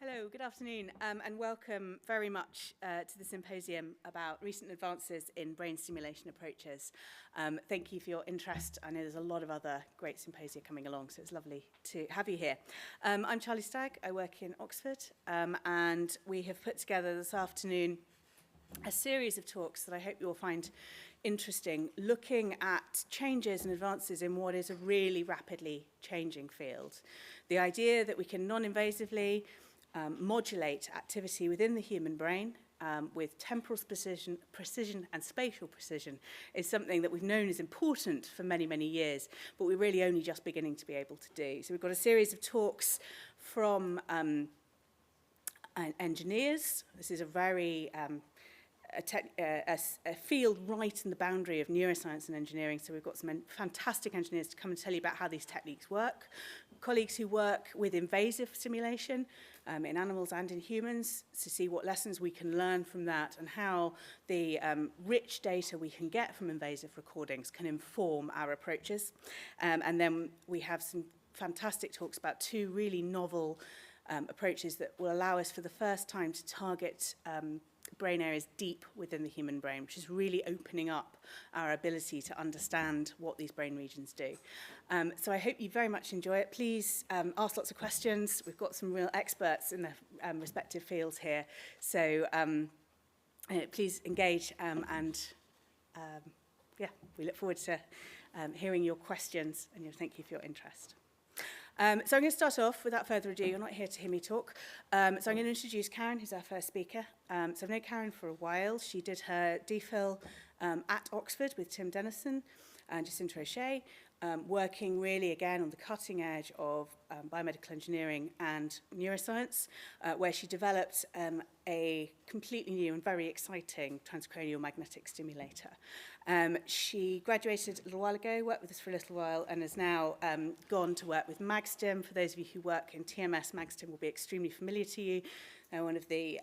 Hello, good afternoon, and welcome very much to the symposium about recent advances in brain stimulation approaches. Thank you for your interest. I know there's a lot of other great symposia coming along, so it's lovely to have you here. I'm Charlie Stagg, I work in Oxford, and we have put together this afternoon a series of talks that I hope you'll find interesting, looking at changes and advances in what is a really rapidly changing field. The idea that we can non-invasively modulate activity within the human brain with temporal precision and spatial precision is something that we've known is important for many, many years, but we're really only just beginning to be able to do. So we've got a series of talks from engineers. This is a very a field right in the boundary of neuroscience and engineering, so we've got some fantastic engineers to come and tell you about how these techniques work. Colleagues who work with invasive stimulation in animals and in humans to see what lessons we can learn from that and how the rich data we can get from invasive recordings can inform our approaches. And then we have some fantastic talks about two really novel approaches that will allow us for the first time to target brain areas deep within the human brain, which is really opening up our ability to understand what these brain regions do. So I hope you very much enjoy it. Please ask lots of questions. We've got some real experts in their respective fields here. So please engage and yeah, we look forward to hearing your questions and thank you for your interest. So I'm going to start off, without further ado, you're not here to hear me talk. So I'm going to introduce Karen, who's our first speaker. So I've known Karen for a while. She did her DPhil at Oxford with Tim Dennison and Jacinta O'Shea, working really, again, on the cutting edge of biomedical engineering and neuroscience, where she developed a completely new and very exciting transcranial magnetic stimulator. She graduated a little while ago, worked with us for a little while, and has now gone to work with MagStim. For those of you who work in TMS, MagStim will be extremely familiar to you. They're one of the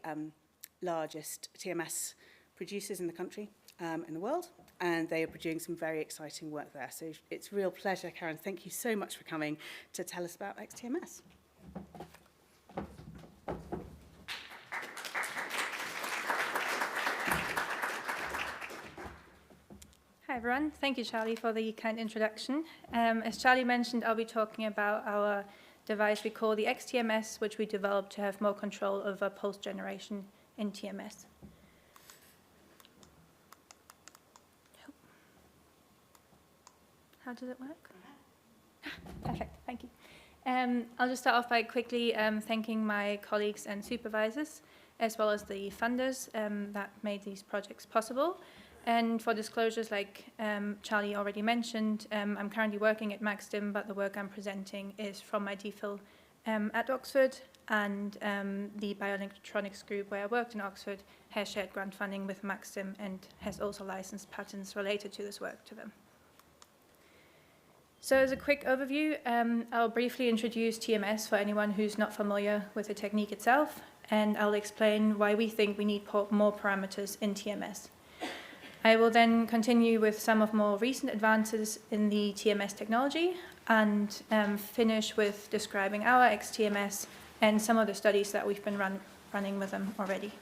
largest TMS producers in the country, in the world, and they are doing some very exciting work there. So it's a real pleasure, Karen. Thank you so much for coming to tell us about XTMS. Hi everyone, thank you Charlie for the kind introduction. As Charlie mentioned, I'll be talking about our device we call the XTMS, which we developed to have more control over pulse generation in TMS. How does it work? Perfect, thank you. I'll just start off by quickly thanking my colleagues and supervisors, as well as the funders that made these projects possible. And for disclosures, like Charlie already mentioned, I'm currently working at MagStim, but the work I'm presenting is from my DPhil at Oxford, and the bioelectronics group where I worked in Oxford has shared grant funding with MagStim and has also licensed patents related to this work to them. So as a quick overview, I'll briefly introduce TMS for anyone who's not familiar with the technique itself, and I'll explain why we think we need more parameters in TMS. I will then continue with some of more recent advances in the TMS technology and finish with describing our XTMS and some of the studies that we've been running with them already.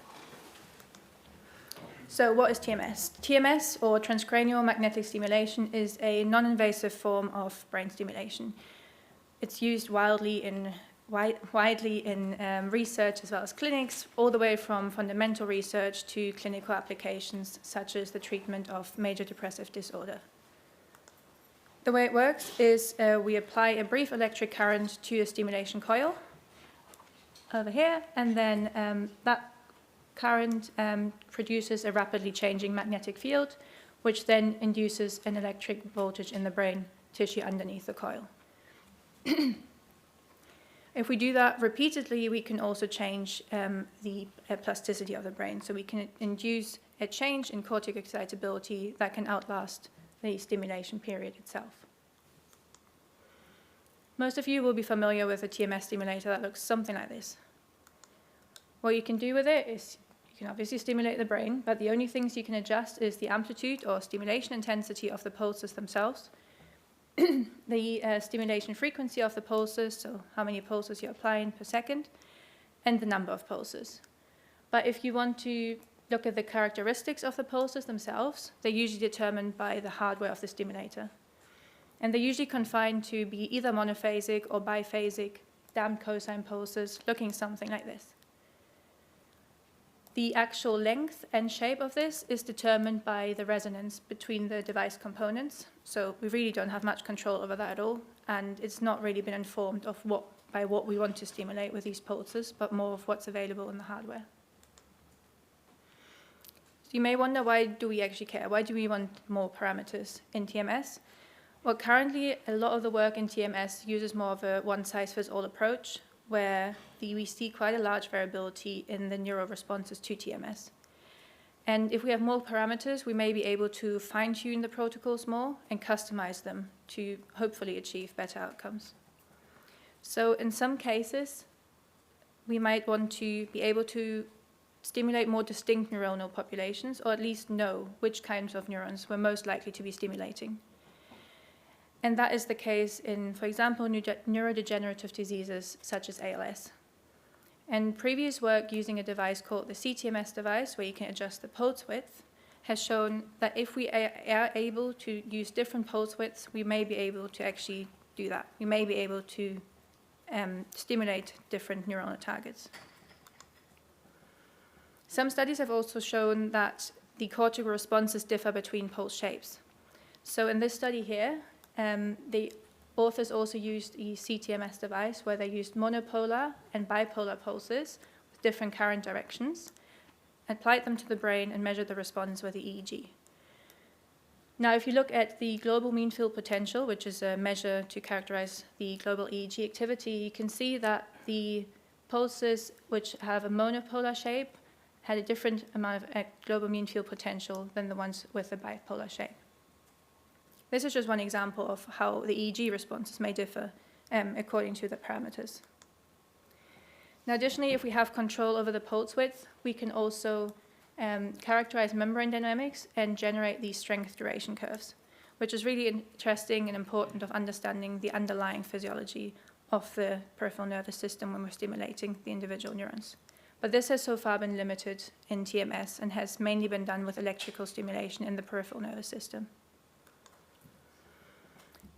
So what is TMS? TMS, or transcranial magnetic stimulation, is a non-invasive form of brain stimulation. It's used widely in research as well as clinics, all the way from fundamental research to clinical applications such as the treatment of major depressive disorder. The way it works is we apply a brief electric current to a stimulation coil over here, and then that current produces a rapidly changing magnetic field, which then induces an electric voltage in the brain tissue underneath the coil. If we do that repeatedly, we can also change the plasticity of the brain. So we can induce a change in cortical excitability that can outlast the stimulation period itself. Most of you will be familiar with a TMS stimulator that looks something like this. What you can do with it is you can obviously stimulate the brain, but the only things you can adjust is the amplitude or stimulation intensity of the pulses themselves, the stimulation frequency of the pulses, so how many pulses you're applying per second, and the number of pulses. But if you want to look at the characteristics of the pulses themselves, they're usually determined by the hardware of the stimulator. And they're usually confined to be either monophasic or biphasic damped cosine pulses, looking something like this. The actual length and shape of this is determined by the resonance between the device components. So we really don't have much control over that at all. And it's not really been informed of by what we want to stimulate with these pulses, but more of what's available in the hardware. So you may wonder, why do we actually care? Why do we want more parameters in TMS? Well, currently, a lot of the work in TMS uses more of a one-size-fits-all approach, where we see quite a large variability in the neural responses to TMS. And if we have more parameters, we may be able to fine-tune the protocols more and customize them to hopefully achieve better outcomes. So in some cases, we might want to be able to stimulate more distinct neuronal populations, or at least know which kinds of neurons we're most likely to be stimulating. And that is the case in, for example, neurodegenerative diseases such as ALS. And previous work using a device called the CTMS device, where you can adjust the pulse width, has shown that if we are able to use different pulse widths, we may be able to actually do that. We may be able to stimulate different neuronal targets. Some studies have also shown that the cortical responses differ between pulse shapes. So in this study here, the authors also used a CTMS device where they used monopolar and bipolar pulses with different current directions, applied them to the brain, and measured the response with the EEG. Now, if you look at the global mean field potential, which is a measure to characterize the global EEG activity, you can see that the pulses which have a monopolar shape had a different amount of global mean field potential than the ones with a bipolar shape. This is just one example of how the EEG responses may differ according to the parameters. Now, additionally, if we have control over the pulse width, we can also characterize membrane dynamics and generate these strength duration curves, which is really interesting and important of understanding the underlying physiology of the peripheral nervous system when we're stimulating the individual neurons. But this has so far been limited in TMS and has mainly been done with electrical stimulation in the peripheral nervous system.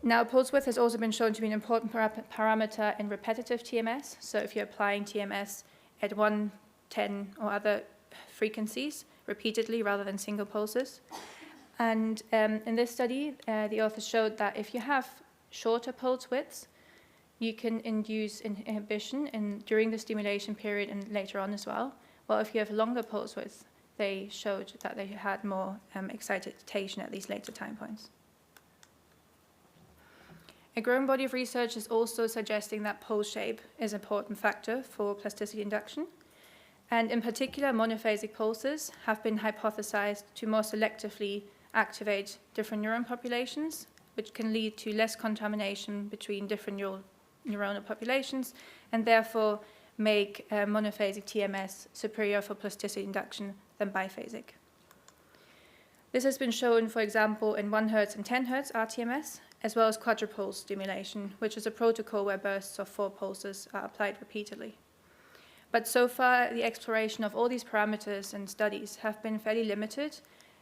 Now, pulse width has also been shown to be an important parameter in repetitive TMS. So if you're applying TMS at 1, 10, or other frequencies repeatedly rather than single pulses. And in this study, the authors showed that if you have shorter pulse widths, you can induce inhibition during the stimulation period and later on as well. Well, if you have longer pulse widths, they showed that they had more excitation at these later time points. A growing body of research is also suggesting that pulse shape is an important factor for plasticity induction. And in particular, monophasic pulses have been hypothesized to more selectively activate different neuron populations, which can lead to less contamination between different neuronal populations, and therefore make monophasic TMS superior for plasticity induction than biphasic. This has been shown, for example, in 1 Hz and 10 Hz RTMS, as well as quadrupulse stimulation, which is a protocol where bursts of 4 pulses are applied repeatedly. But so far, the exploration of all these parameters and studies have been fairly limited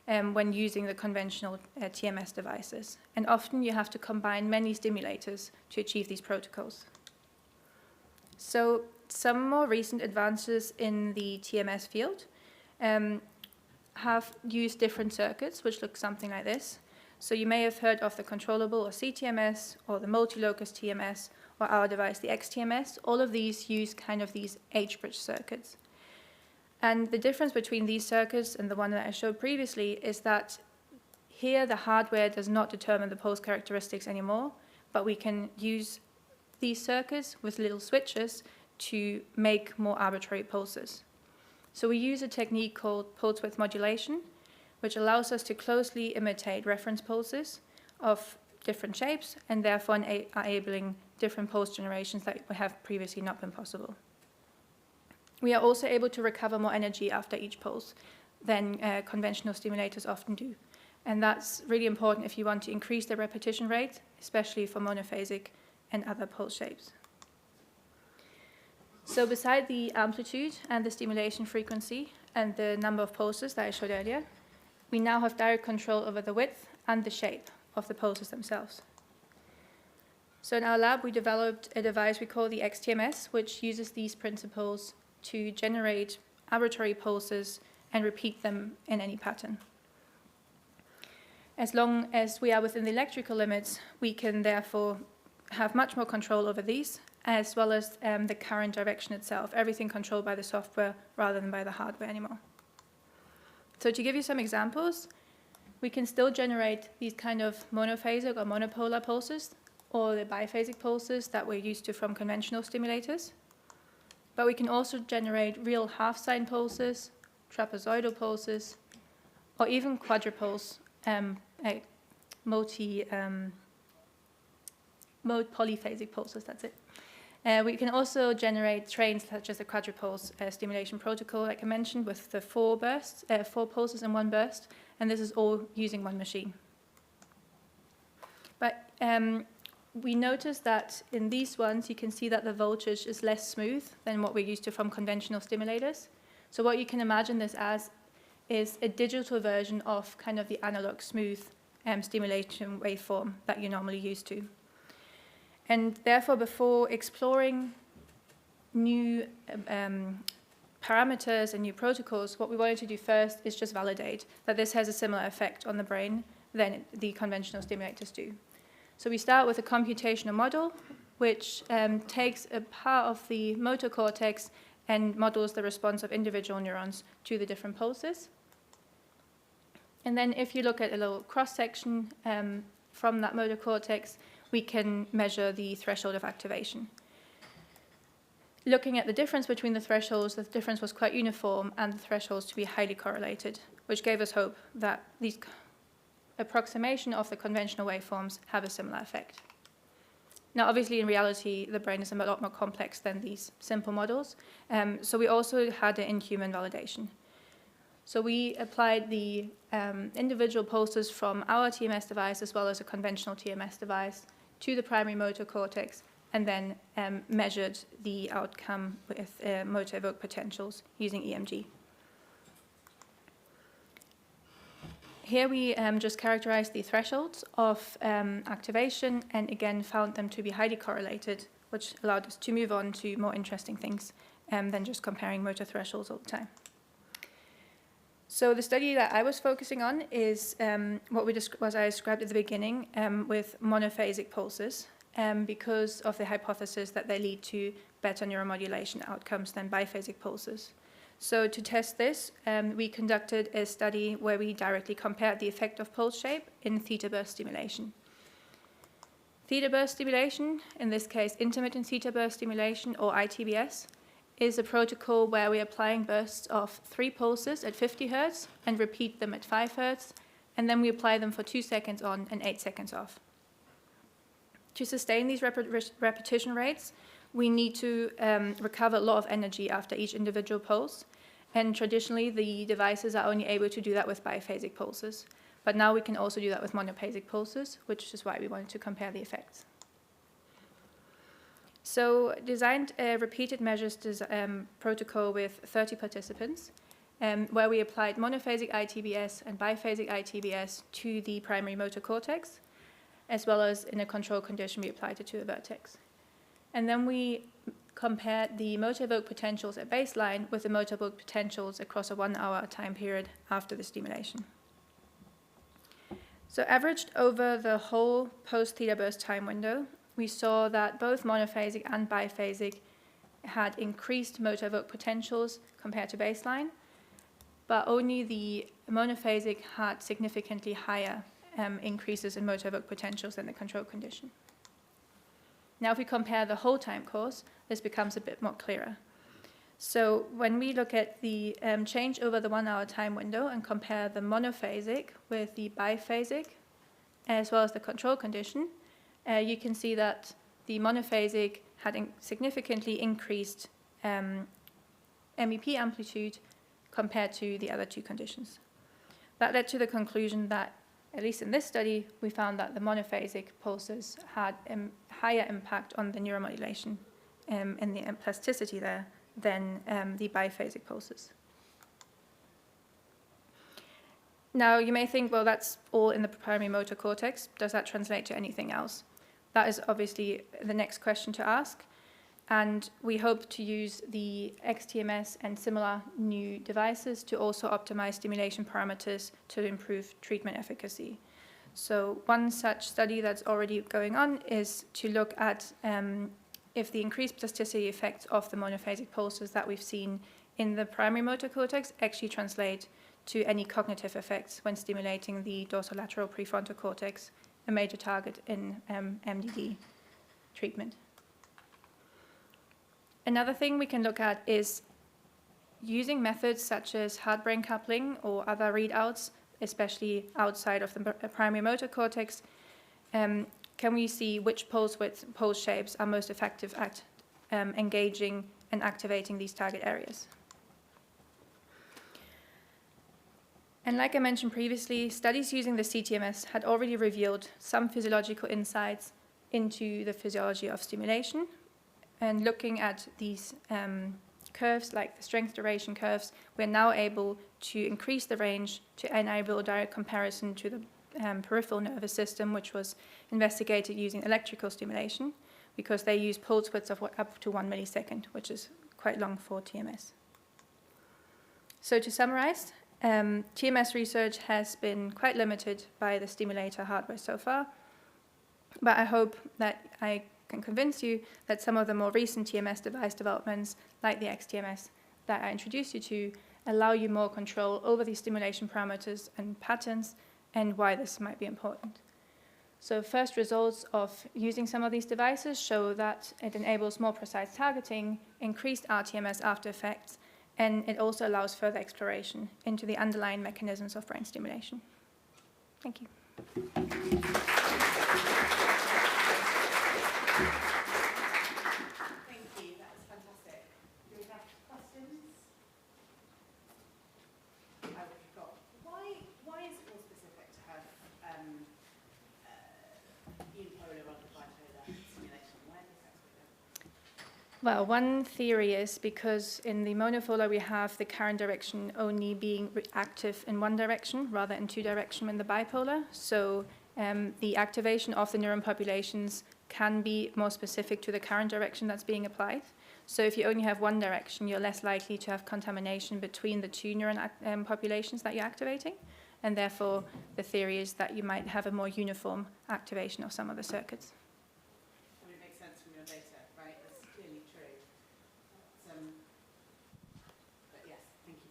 when using the conventional TMS devices. And often you have to combine many stimulators to achieve these protocols. So some more recent advances in the TMS field have used different circuits, which look something like this. So you may have heard of the controllable or CTMS, or the multi-locus TMS, or our device, the XTMS. All of these use kind of these H-bridge circuits. And the difference between these circuits and the one that I showed previously is that here the hardware does not determine the pulse characteristics anymore, but we can use these circuits with little switches to make more arbitrary pulses. So we use a technique called pulse width modulation, which allows us to closely imitate reference pulses of different shapes, and therefore enabling different pulse generations that have previously not been possible. We are also able to recover more energy after each pulse than conventional stimulators often do. And that's really important if you want to increase the repetition rate, especially for monophasic and other pulse shapes. So beside the amplitude and the stimulation frequency and the number of pulses that I showed earlier, we now have direct control over the width and the shape of the pulses themselves. So in our lab, we developed a device we call the XTMS, which uses these principles to generate arbitrary pulses and repeat them in any pattern. As long as we are within the electrical limits, we can therefore have much more control over these, as well as the current direction itself, everything controlled by the software rather than by the hardware anymore. So to give you some examples, we can still generate these kind of monophasic or monopolar pulses, or the biphasic pulses that we're used to from conventional stimulators. But we can also generate real half-sine pulses, trapezoidal pulses, or even quadruples, mode polyphasic pulses, that's it. We can also generate trains such as the quadrupulse stimulation protocol, like I mentioned, with the 4 pulses in one burst, and this is all using one machine. But we noticed that in these ones, you can see that the voltage is less smooth than what we're used to from conventional stimulators. So what you can imagine this as is a digital version of kind of the analog smooth stimulation waveform that you're normally used to. And therefore, before exploring new parameters and new protocols, what we wanted to do first is just validate that this has a similar effect on the brain than the conventional stimulators do. So we start with a computational model, which takes a part of the motor cortex and models the response of individual neurons to the different pulses. And then if you look at a little cross-section from that motor cortex, we can measure the threshold of activation. Looking at the difference between the thresholds, the difference was quite uniform and the thresholds to be highly correlated, which gave us hope that these approximation of the conventional waveforms have a similar effect. Now, obviously, in reality, the brain is a lot more complex than these simple models, so we also had an in-human validation. So we applied the individual pulses from our TMS device as well as a conventional TMS device to the primary motor cortex, and then measured the outcome with motor evoked potentials using EMG. Here we just characterized the thresholds of activation and again found them to be highly correlated, which allowed us to move on to more interesting things than just comparing motor thresholds all the time. So the study that I was focusing on is what I described at the beginning with monophasic pulses because of the hypothesis that they lead to better neuromodulation outcomes than biphasic pulses. So to test this, we conducted a study where we directly compared the effect of pulse shape in theta burst stimulation. Theta burst stimulation, in this case intermittent theta burst stimulation or ITBS, is a protocol where we're applying bursts of 3 pulses at 50 Hertz and repeat them at 5 Hertz, and then we apply them for 2 seconds on and 8 seconds off. To sustain these repetition rates, we need to recover a lot of energy after each individual pulse, and traditionally the devices are only able to do that with biphasic pulses. But now we can also do that with monophasic pulses, which is why we wanted to compare the effects. So designed a repeated measures protocol with 30 participants, where we applied monophasic ITBS and biphasic ITBS to the primary motor cortex, as well as in a control condition we applied it to a vertex. And then we compared the motor evoked potentials at baseline with the motor evoked potentials across a 1-hour time period after the stimulation. So averaged over the whole post-theta burst time window, we saw that both monophasic and biphasic had increased motor evoked potentials compared to baseline, but only the monophasic had significantly higher increases in motor evoked potentials than the control condition. Now, if we compare the whole time course, this becomes a bit more clearer. So when we look at the change over the 1-hour time window and compare the monophasic with the biphasic, as well as the control condition, you can see that the monophasic had significantly increased MEP amplitude compared to the other 2 conditions. That led to the conclusion that, at least in this study, we found that the monophasic pulses had a higher impact on the neuromodulation and the plasticity there than the biphasic pulses. Now, you may think, well, that's all in the primary motor cortex. Does that translate to anything else? That is obviously the next question to ask. And we hope to use the XTMS and similar new devices to also optimize stimulation parameters to improve treatment efficacy. So one such study that's already going on is to look at if the increased plasticity effects of the monophasic pulses that we've seen in the primary motor cortex actually translate to any cognitive effects when stimulating the dorsolateral prefrontal cortex, a major target in MDD treatment. Another thing we can look at is using methods such as hard-brain coupling or other readouts, especially outside of the primary motor cortex. Can we see which pulse widths, pulse shapes are most effective at engaging and activating these target areas? And like I mentioned previously, studies using the CTMS had already revealed some physiological insights into the physiology of stimulation. And looking at these curves, like the strength duration curves, we're now able to increase the range to enable a direct comparison to the peripheral nervous system, which was investigated using electrical stimulation, because they use pulse widths of up to 1 millisecond, which is quite long for TMS. So to summarize, TMS research has been quite limited by the stimulator hardware so far, but I hope that I can convince you that some of the more recent TMS device developments, like the XTMS that I introduced you to, allow you more control over the stimulation parameters and patterns and why this might be important. So first results of using some of these devices show that it enables more precise targeting, increased RTMS after effects, and it also allows further exploration into the underlying mechanisms of brain stimulation. Thank you. Thank you, that was fantastic. Do we have questions? We've got, why is it more specific to have unipolar rather than bipolar stimulation? Why are these specific? Well, one theory is because in the monopolar we have the current direction only being active in one direction rather than two direction in the bipolar. So the activation of the neuron populations can be more specific to the current direction that's being applied. So if you only have one direction, you're less likely to have contamination between the two neuron populations that you're activating. And therefore, the theory is that you might have a more uniform activation of some of the circuits. I mean, it makes sense from your data, right? That's clearly true. But yes, thank you.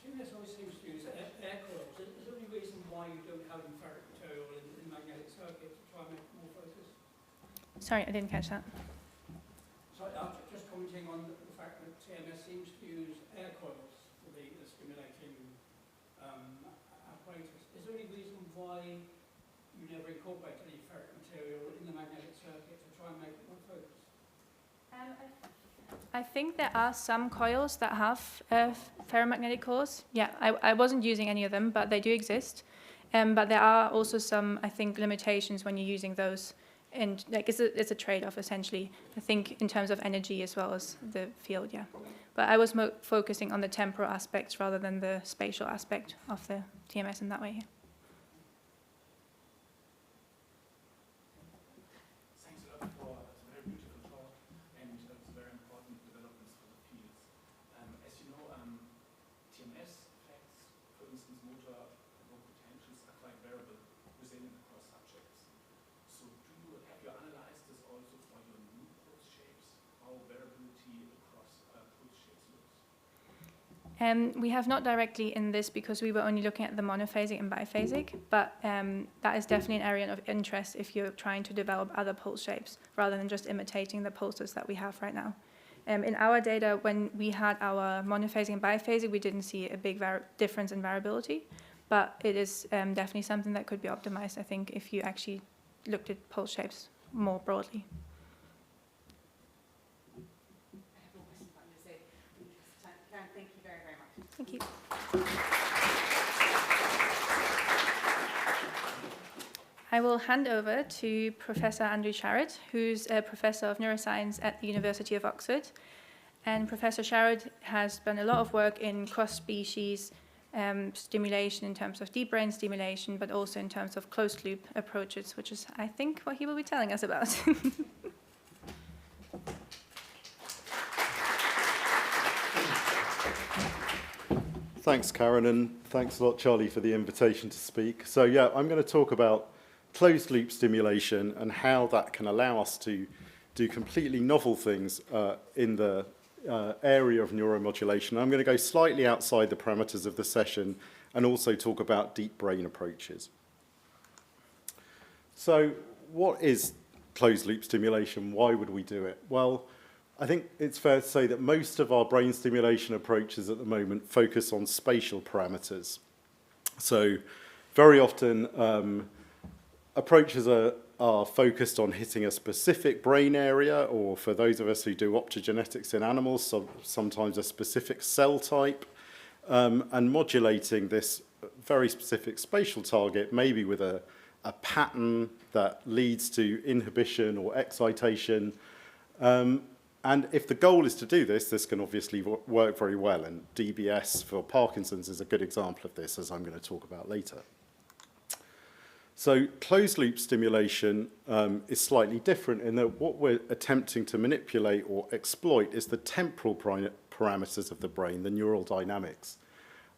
TMS always seems to use air coils. Is there any reason why you don't have ferric material in magnetic circuit to try and make more focus? Sorry, I didn't catch that. So I'm just commenting on the fact that TMS seems to use air coils for the stimulating apparatus. Is there any reason why you never incorporate any ferric material in the magnetic circuit to try and make it more focused? I think there are some coils that have ferromagnetic cores. Yeah, I wasn't using any of them, but they do exist. But there are also some, I think, limitations when you're using those. And like it's a trade-off, essentially, I think, in terms of energy as well as the field, yeah. But I was focusing on the temporal aspects rather than the spatial aspect of the TMS in that way. Thanks a lot for a very beautiful talk and some very important developments for the fields. As you know, TMS effects, for instance, motor potentials, are quite variable within and across subjects. So have you analyzed this also for your new pulse shapes, how variability across pulse shapes looks? We have not directly in this because we were only looking at the monophasic and biphasic, but that is definitely an area of interest if you're trying to develop other pulse shapes rather than just imitating the pulses that we have right now. In our data, when we had our monophasic and biphasic, we didn't see a big difference in variability, but it is definitely something that could be optimized, I think, if you actually looked at pulse shapes more broadly. I have more questions, but I'm going to say, Karen, thank you very, very much. Thank you. I will hand over to Professor Andrew Sharrett, who's a professor of neuroscience at the University of Oxford. And Professor Sharrett has done a lot of work in cross-species stimulation in terms of deep brain stimulation, but also in terms of closed-loop approaches, which is, I think, what he will be telling us about. Thanks, Karen, and thanks a lot, Charlie, for the invitation to speak. So yeah, I'm going to talk about closed-loop stimulation and how that can allow us to do completely novel things in the area of neuromodulation. I'm going to go slightly outside the parameters of the session and also talk about deep brain approaches. So what is closed-loop stimulation? Why would we do it? Well, I think it's fair to say that most of our brain stimulation approaches at the moment focus on spatial parameters. So very often approaches are focused on hitting a specific brain area, or for those of us who do optogenetics in animals, so sometimes a specific cell type, and modulating this very specific spatial target, maybe with a pattern that leads to inhibition or excitation. And if the goal is to do this, this can obviously work very well, and DBS for Parkinson's is a good example of this, as I'm going to talk about later. So closed-loop stimulation is slightly different in that what we're attempting to manipulate or exploit is the temporal parameters of the brain, the neural dynamics.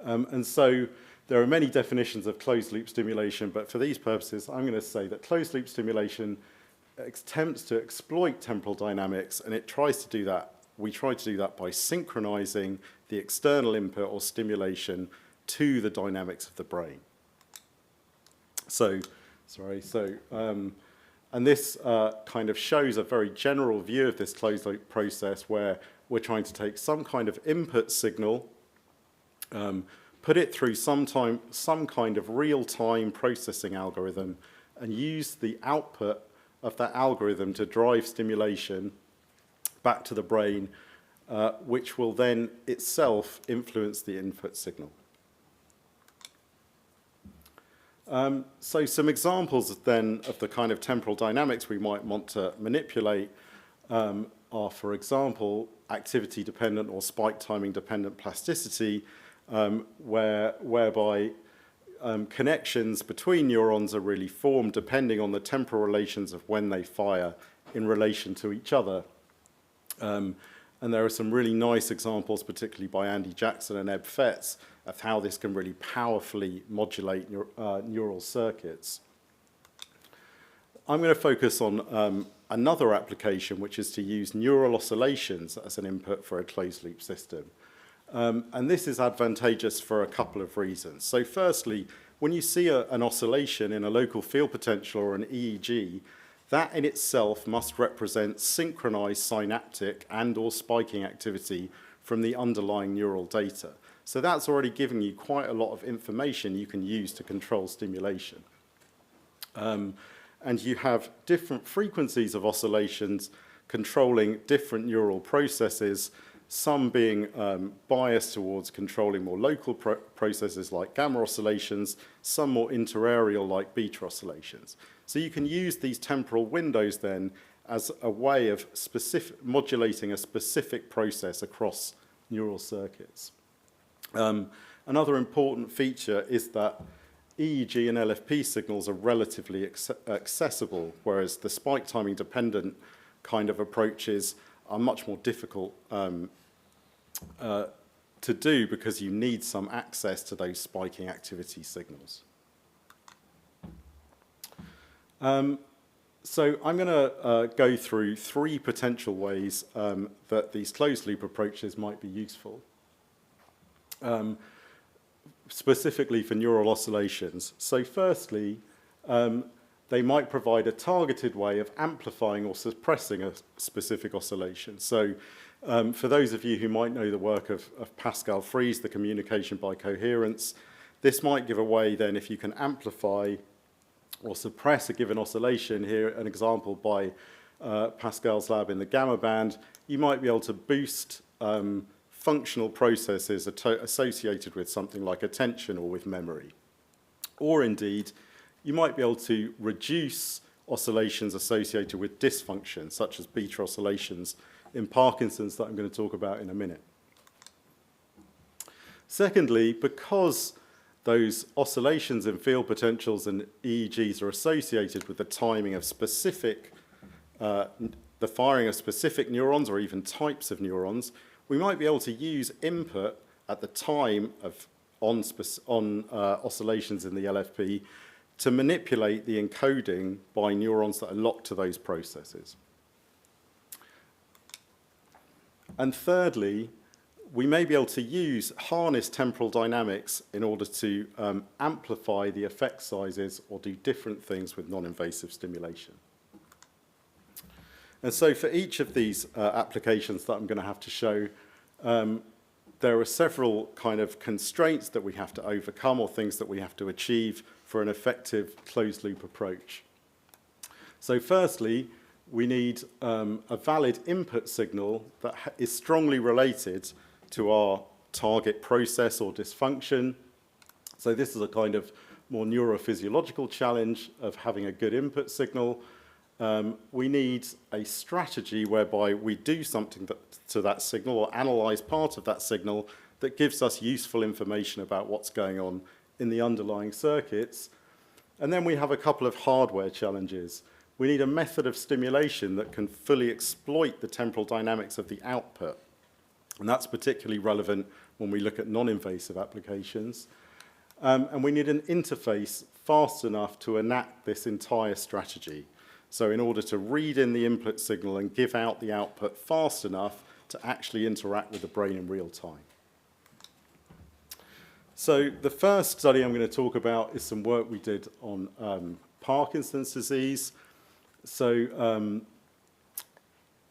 And so there are many definitions of closed-loop stimulation, but for these purposes, I'm going to say that closed-loop stimulation attempts to exploit temporal dynamics, and it tries to do that. We try to do that by synchronizing the external input or stimulation to the dynamics of the brain. And this kind of shows a very general view of this closed-loop process where we're trying to take some kind of input signal, put it through some kind of real-time processing algorithm, and use the output of that algorithm to drive stimulation back to the brain, which will then itself influence the input signal. So some examples then of the kind of temporal dynamics we might want to manipulate are, for example, activity-dependent or spike timing-dependent plasticity, whereby connections between neurons are really formed depending on the temporal relations of when they fire in relation to each other. And there are some really nice examples, particularly by Andy Jackson and Eb Fetz, of how this can really powerfully modulate neural circuits. I'm going to focus on another application, which is to use neural oscillations as an input for a closed-loop system. And this is advantageous for a couple of reasons. So firstly, when you see an oscillation in a local field potential or an EEG, that in itself must represent synchronized synaptic and or spiking activity from the underlying neural data. So that's already giving you quite a lot of information you can use to control stimulation. And you have different frequencies of oscillations controlling different neural processes, some being biased towards controlling more local processes like gamma oscillations, some more interareal like beta oscillations. So you can use these temporal windows then as a way of modulating a specific process across neural circuits. Another important feature is that EEG and LFP signals are relatively accessible, whereas the spike timing dependent kind of approaches are much more difficult to do because you need some access to those spiking activity signals. So I'm going to go through three potential ways that these closed-loop approaches might be useful, specifically for neural oscillations. So firstly, they might provide a targeted way of amplifying or suppressing a specific oscillation. So for those of you who might know the work of Pascal Fries, the communication by coherence, this might give a way then if you can amplify or suppress a given oscillation. Here, an example by Pascal's lab in the gamma band, you might be able to boost functional processes associated with something like attention or with memory. Or indeed, you might be able to reduce oscillations associated with dysfunction, such as beta oscillations in Parkinson's that I'm going to talk about in a minute. Secondly, because those oscillations in field potentials and EEGs are associated with the timing of specific, the firing of specific neurons or even types of neurons, we might be able to use input at the time of oscillations in the LFP to manipulate the encoding by neurons that are locked to those processes. And thirdly, we may be able to harness temporal dynamics in order to amplify the effect sizes or do different things with non-invasive stimulation. And so for each of these applications that I'm going to have to show, there are several kind of constraints that we have to overcome or things that we have to achieve for an effective closed-loop approach. So firstly, we need a valid input signal that is strongly related to our target process or dysfunction. So this is a kind of more neurophysiological challenge of having a good input signal. We need a strategy whereby we do something to that signal or analyze part of that signal that gives us useful information about what's going on in the underlying circuits. And then we have a couple of hardware challenges. We need a method of stimulation that can fully exploit the temporal dynamics of the output. And that's particularly relevant when we look at non-invasive applications. And we need an interface fast enough to enact this entire strategy. So in order to read in the input signal and give out the output fast enough to actually interact with the brain in real time. So the first study I'm going to talk about is some work we did on Parkinson's disease. So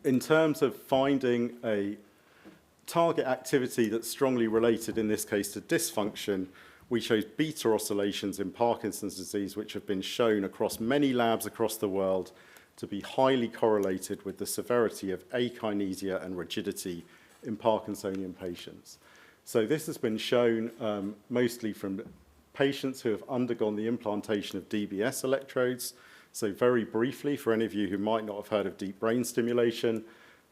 in terms of finding a target activity that's strongly related, in this case, to dysfunction, we chose beta oscillations in Parkinson's disease, which have been shown across many labs across the world to be highly correlated with the severity of akinesia and rigidity in Parkinsonian patients. So this has been shown mostly from patients who have undergone the implantation of DBS electrodes. So very briefly, for any of you who might not have heard of deep brain stimulation,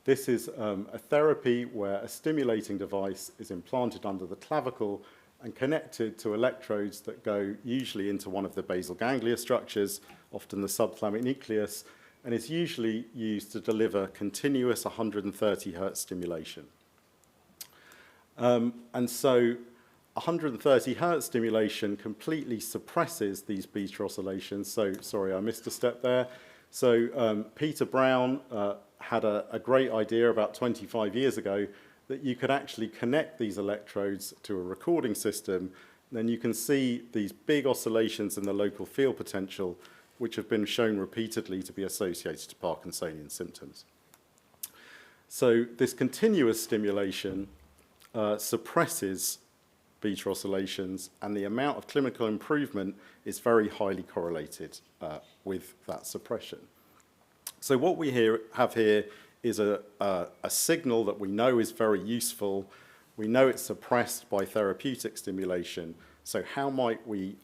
this is a therapy where a stimulating device is implanted under the clavicle and connected to electrodes that go usually into one of the basal ganglia structures, often the subthalamic nucleus, and is usually used to deliver continuous 130 hertz stimulation. And so 130 hertz stimulation completely suppresses these beta oscillations. So, sorry, I missed a step there. So Peter Brown had a great idea about 25 years ago that you could actually connect these electrodes to a recording system. Then you can see these big oscillations in the local field potential, which have been shown repeatedly to be associated to Parkinsonian symptoms. So this continuous stimulation suppresses beta oscillations, and the amount of clinical improvement is very highly correlated with that suppression. So what we have here is a signal that we know is very useful. We know it's suppressed by therapeutic stimulation. So how might we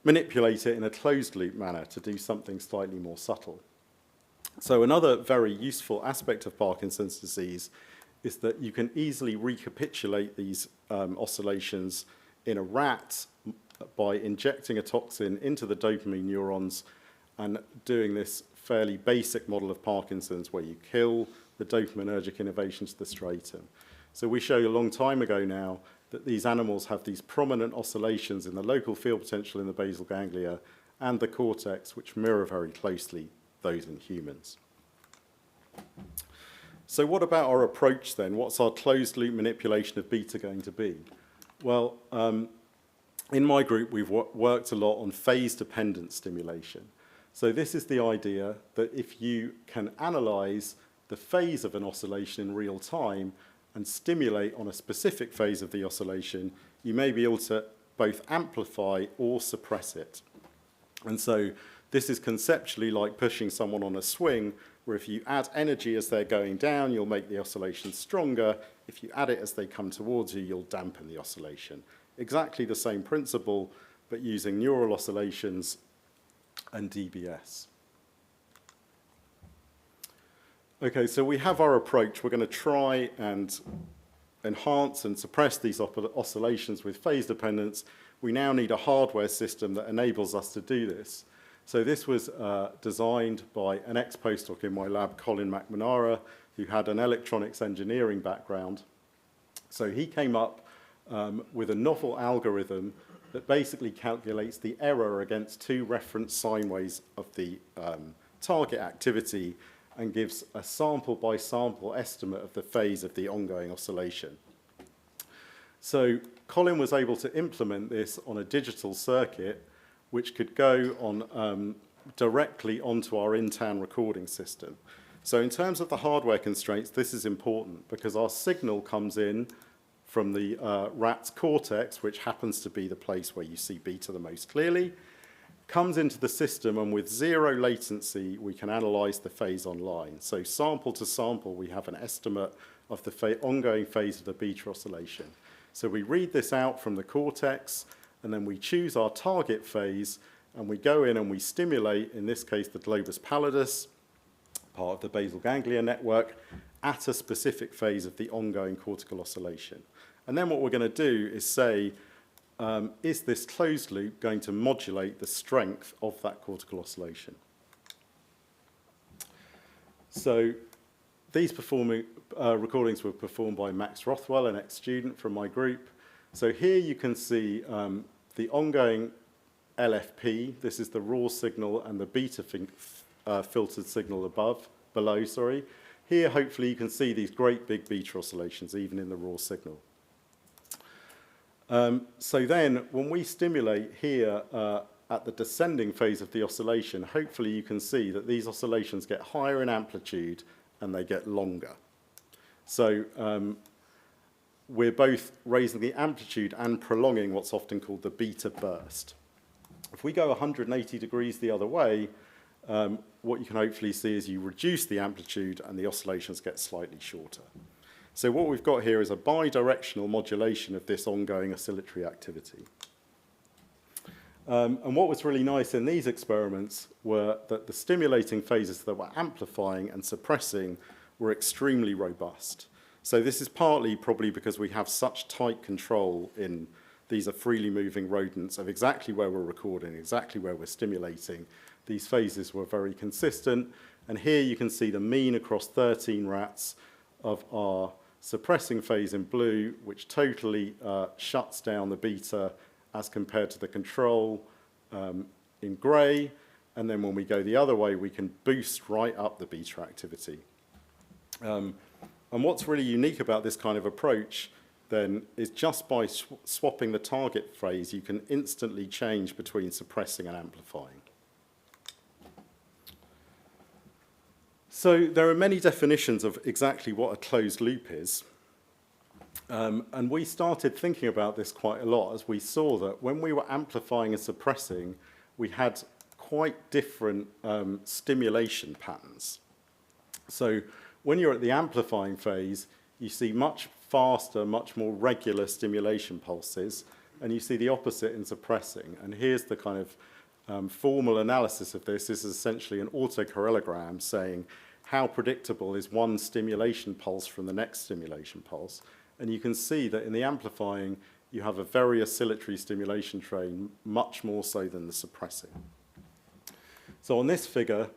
manipulate it in a closed-loop manner to do something slightly more subtle? So another very useful aspect of Parkinson's disease is that you can easily recapitulate these oscillations in a rat by injecting a toxin into the dopamine neurons and doing this fairly basic model of Parkinson's where you kill the dopaminergic innervations to the striatum. So we showed a long time ago now that these animals have these prominent oscillations in the local field potential in the basal ganglia and the cortex, which mirror very closely those in humans. So what about our approach then? What's our closed-loop manipulation of beta going to be? Well, in my group, we've worked a lot on phase-dependent stimulation. So this is the idea that if you can analyze the phase of an oscillation in real time and stimulate on a specific phase of the oscillation, you may be able to both amplify or suppress it. And so this is conceptually like pushing someone on a swing, where if you add energy as they're going down, you'll make the oscillation stronger. If you add it as they come towards you, you'll dampen the oscillation. Exactly the same principle, but using neural oscillations and DBS. Okay, so we have our approach. We're going to try and enhance and suppress these oscillations with phase dependence. We now need a hardware system that enables us to do this. So this was designed by an ex-postdoc in my lab, Colin McManara, who had an electronics engineering background. So he came up with a novel algorithm that basically calculates the error against two reference sine waves of the target activity and gives a sample-by-sample estimate of the phase of the ongoing oscillation. So Colin was able to implement this on a digital circuit which could go on directly onto our in-town recording system. So in terms of the hardware constraints, this is important because our signal comes in from the rat's cortex, which happens to be the place where you see beta the most clearly, comes into the system, and with zero latency, we can analyze the phase online. So sample to sample, we have an estimate of the ongoing phase of the beta oscillation. So we read this out from the cortex, and then we choose our target phase, and we go in and we stimulate, in this case, the globus pallidus, part of the basal ganglia network, at a specific phase of the ongoing cortical oscillation. And then what we're going to do is say, is this closed loop going to modulate the strength of that cortical oscillation? So these recordings were performed by Max Rothwell, an ex-student from my group. So here you can see the ongoing LFP. This is the raw signal and the beta filtered signal below. Here, hopefully, you can see these great big beta oscillations, even in the raw signal. So then, when we stimulate here at the descending phase of the oscillation, hopefully you can see that these oscillations get higher in amplitude and they get longer. So we're both raising the amplitude and prolonging what's often called the beta burst. If we go 180 degrees the other way, what you can hopefully see is you reduce the amplitude and the oscillations get slightly shorter. So what we've got here is a bidirectional modulation of this ongoing oscillatory activity. And what was really nice in these experiments were that the stimulating phases that were amplifying and suppressing were extremely robust. So this is partly probably because we have such tight control in these are freely moving rodents of exactly where we're recording, exactly where we're stimulating. These phases were very consistent. And here you can see the mean across 13 rats of our suppressing phase in blue, which totally shuts down the beta as compared to the control in grey. And then when we go the other way, we can boost right up the beta activity. And what's really unique about this kind of approach then is just by swapping the target phase, you can instantly change between suppressing and amplifying. So there are many definitions of exactly what a closed loop is. And we started thinking about this quite a lot as we saw that when we were amplifying and suppressing, we had quite different stimulation patterns. So when you're at the amplifying phase, you see much faster, much more regular stimulation pulses, and you see the opposite in suppressing. And here's the kind of formal analysis of this. This is essentially an autocorrelogram saying how predictable is one stimulation pulse from the next stimulation pulse. And you can see that in the amplifying, you have a very oscillatory stimulation train, much more so than the suppressing. So on this figure,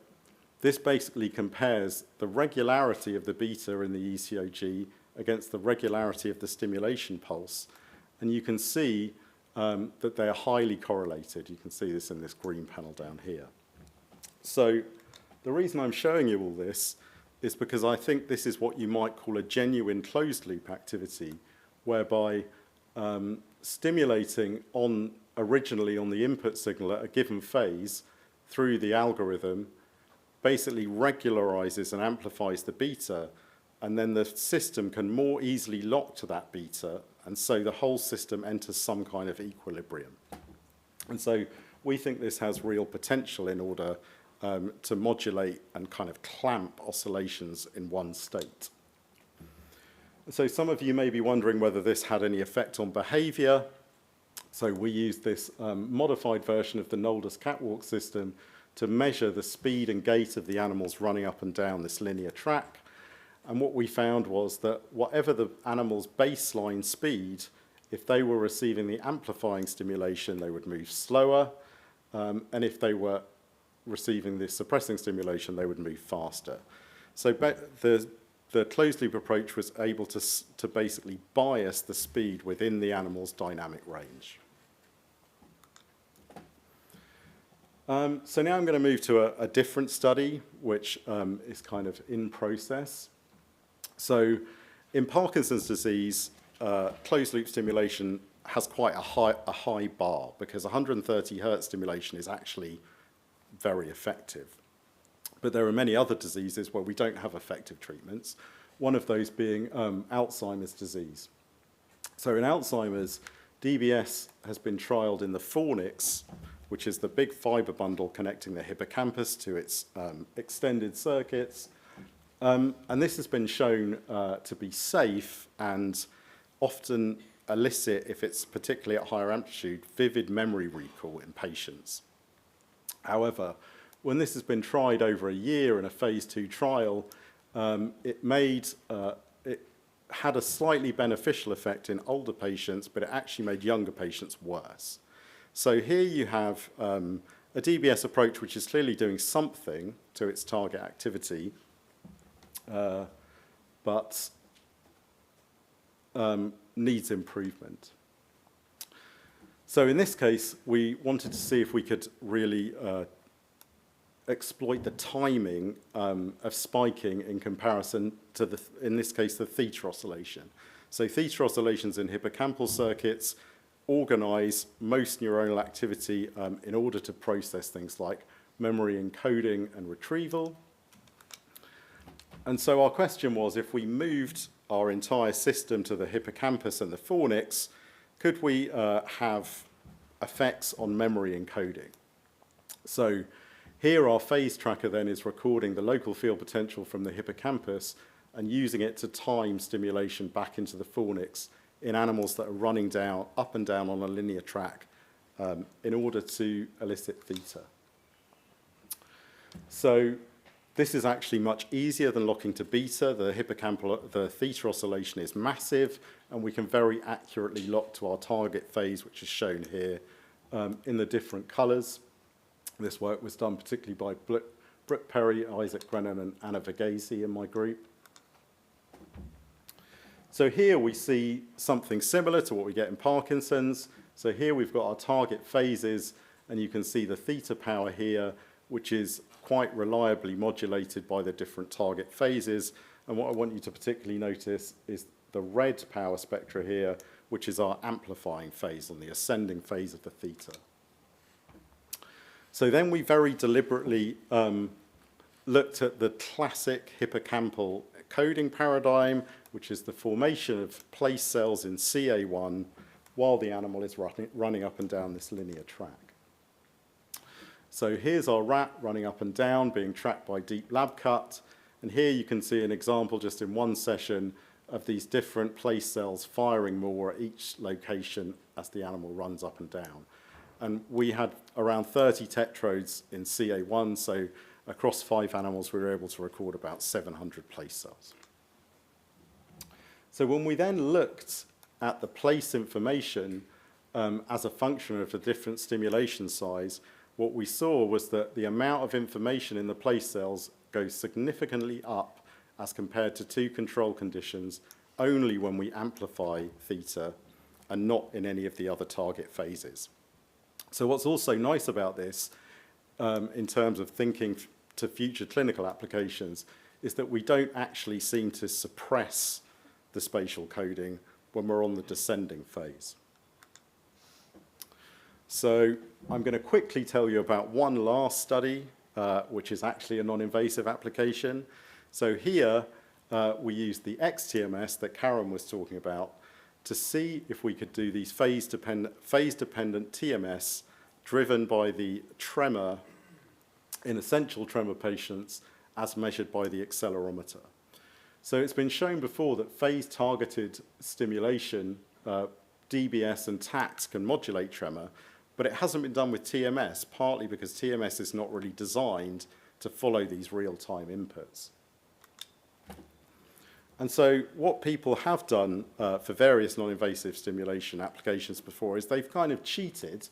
this basically compares the regularity of the beta in the ECOG against the regularity of the stimulation pulse. And you can see that they are highly correlated. You can see this in this green panel down here. So the reason I'm showing you all this is because I think this is what you might call a genuine closed-loop activity, whereby stimulating originally on the input signal at a given phase through the algorithm basically regularizes and amplifies the beta, and then the system can more easily lock to that beta, and so the whole system enters some kind of equilibrium. And so we think this has real potential in order to modulate and kind of clamp oscillations in one state. So some of you may be wondering whether this had any effect on behavior. So we used this modified version of the Nolder's catwalk system to measure the speed and gait of the animals running up and down this linear track. And what we found was that whatever the animal's baseline speed, if they were receiving the amplifying stimulation, they would move slower. And if they were receiving the suppressing stimulation, they would move faster. So the closed-loop approach was able to basically bias the speed within the animal's dynamic range. So now I'm going to move to a different study, which is kind of in process. So in Parkinson's disease, closed-loop stimulation has quite a high bar, because 130 hertz stimulation is actually very effective. But there are many other diseases where we don't have effective treatments, one of those being Alzheimer's disease. So in Alzheimer's, DBS has been trialled in the fornix, which is the big fiber bundle connecting the hippocampus to its extended circuits. And this has been shown to be safe and often elicit, if it's particularly at higher amplitude, vivid memory recall in patients. However, when this has been tried over a year in a phase 2 trial, it had a slightly beneficial effect in older patients, but it actually made younger patients worse. So here you have a DBS approach which is clearly doing something to its target activity, but needs improvement. So in this case, we wanted to see if we could really exploit the timing of spiking in comparison to, in this case, the theta oscillation. So theta oscillations in hippocampal circuits organize most neuronal activity in order to process things like memory encoding and retrieval. And so our question was, if we moved our entire system to the hippocampus and the fornix, could we have effects on memory encoding? So here our phase tracker then is recording the local field potential from the hippocampus and using it to time stimulation back into the fornix in animals that are running down, up and down on a linear track in order to elicit theta. So this is actually much easier than locking to beta. The theta oscillation is massive, and we can very accurately lock to our target phase, which is shown here in the different colors. This work was done particularly by Brooke Perry, Isaac Brennan, and Anna Verghese in my group. So here we see something similar to what we get in Parkinson's. So here we've got our target phases, and you can see the theta power here, which is quite reliably modulated by the different target phases. And what I want you to particularly notice is the red power spectra here, which is our amplifying phase on the ascending phase of the theta. So then we very deliberately looked at the classic hippocampal coding paradigm, which is the formation of place cells in CA1 while the animal is running up and down this linear track. So here's our rat running up and down, being tracked by deep lab cut. And here you can see an example just in one session of these different place cells firing more at each location as the animal runs up and down. And we had around 30 tetrodes in CA1, so across 5 animals we were able to record about 700 place cells. So when we then looked at the place information as a function of the different stimulation size, what we saw was that the amount of information in the place cells goes significantly up as compared to 2 control conditions only when we amplify theta and not in any of the other target phases. So what's also nice about this in terms of thinking to future clinical applications is that we don't actually seem to suppress the spatial coding when we're on the descending phase. So I'm going to quickly tell you about one last study, which is actually a non-invasive application. So here we used the XTMS that Karen was talking about to see if we could do these phase-dependent TMS driven by the tremor in essential tremor patients as measured by the accelerometer. So it's been shown before that phase-targeted stimulation DBS and TACT can modulate tremor, but it hasn't been done with TMS, partly because TMS is not really designed to follow these real-time inputs. And so what people have done for various non-invasive stimulation applications before is they've kind of cheated,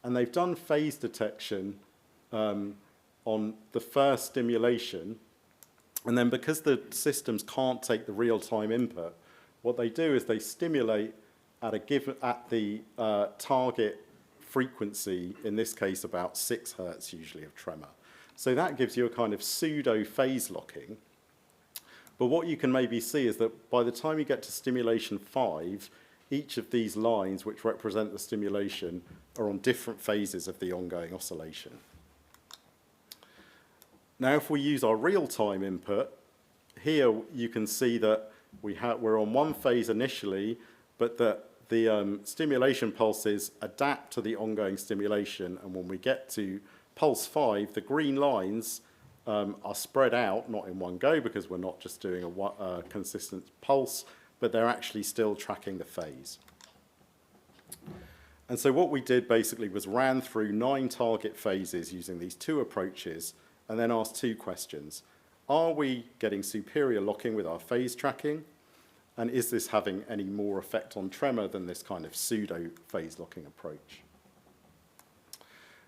and they've done phase detection on the first stimulation, and then because the systems can't take the real-time input, what they do is they stimulate at the target frequency, in this case about 6 hertz usually of tremor. So that gives you a kind of pseudo phase locking. But what you can maybe see is that by the time you get to stimulation 5, each of these lines which represent the stimulation are on different phases of the ongoing oscillation. Now if we use our real-time input, here you can see that we're on one phase initially, but that the stimulation pulses adapt to the ongoing stimulation, and when we get to pulse 5, the green lines are spread out, not in one go, because we're not just doing a consistent pulse, but they're actually still tracking the phase. And so what we did basically was ran through 9 target phases using these 2 approaches, and then asked 2 questions. Are we getting superior locking with our phase tracking? And is this having any more effect on tremor than this kind of pseudo phase locking approach?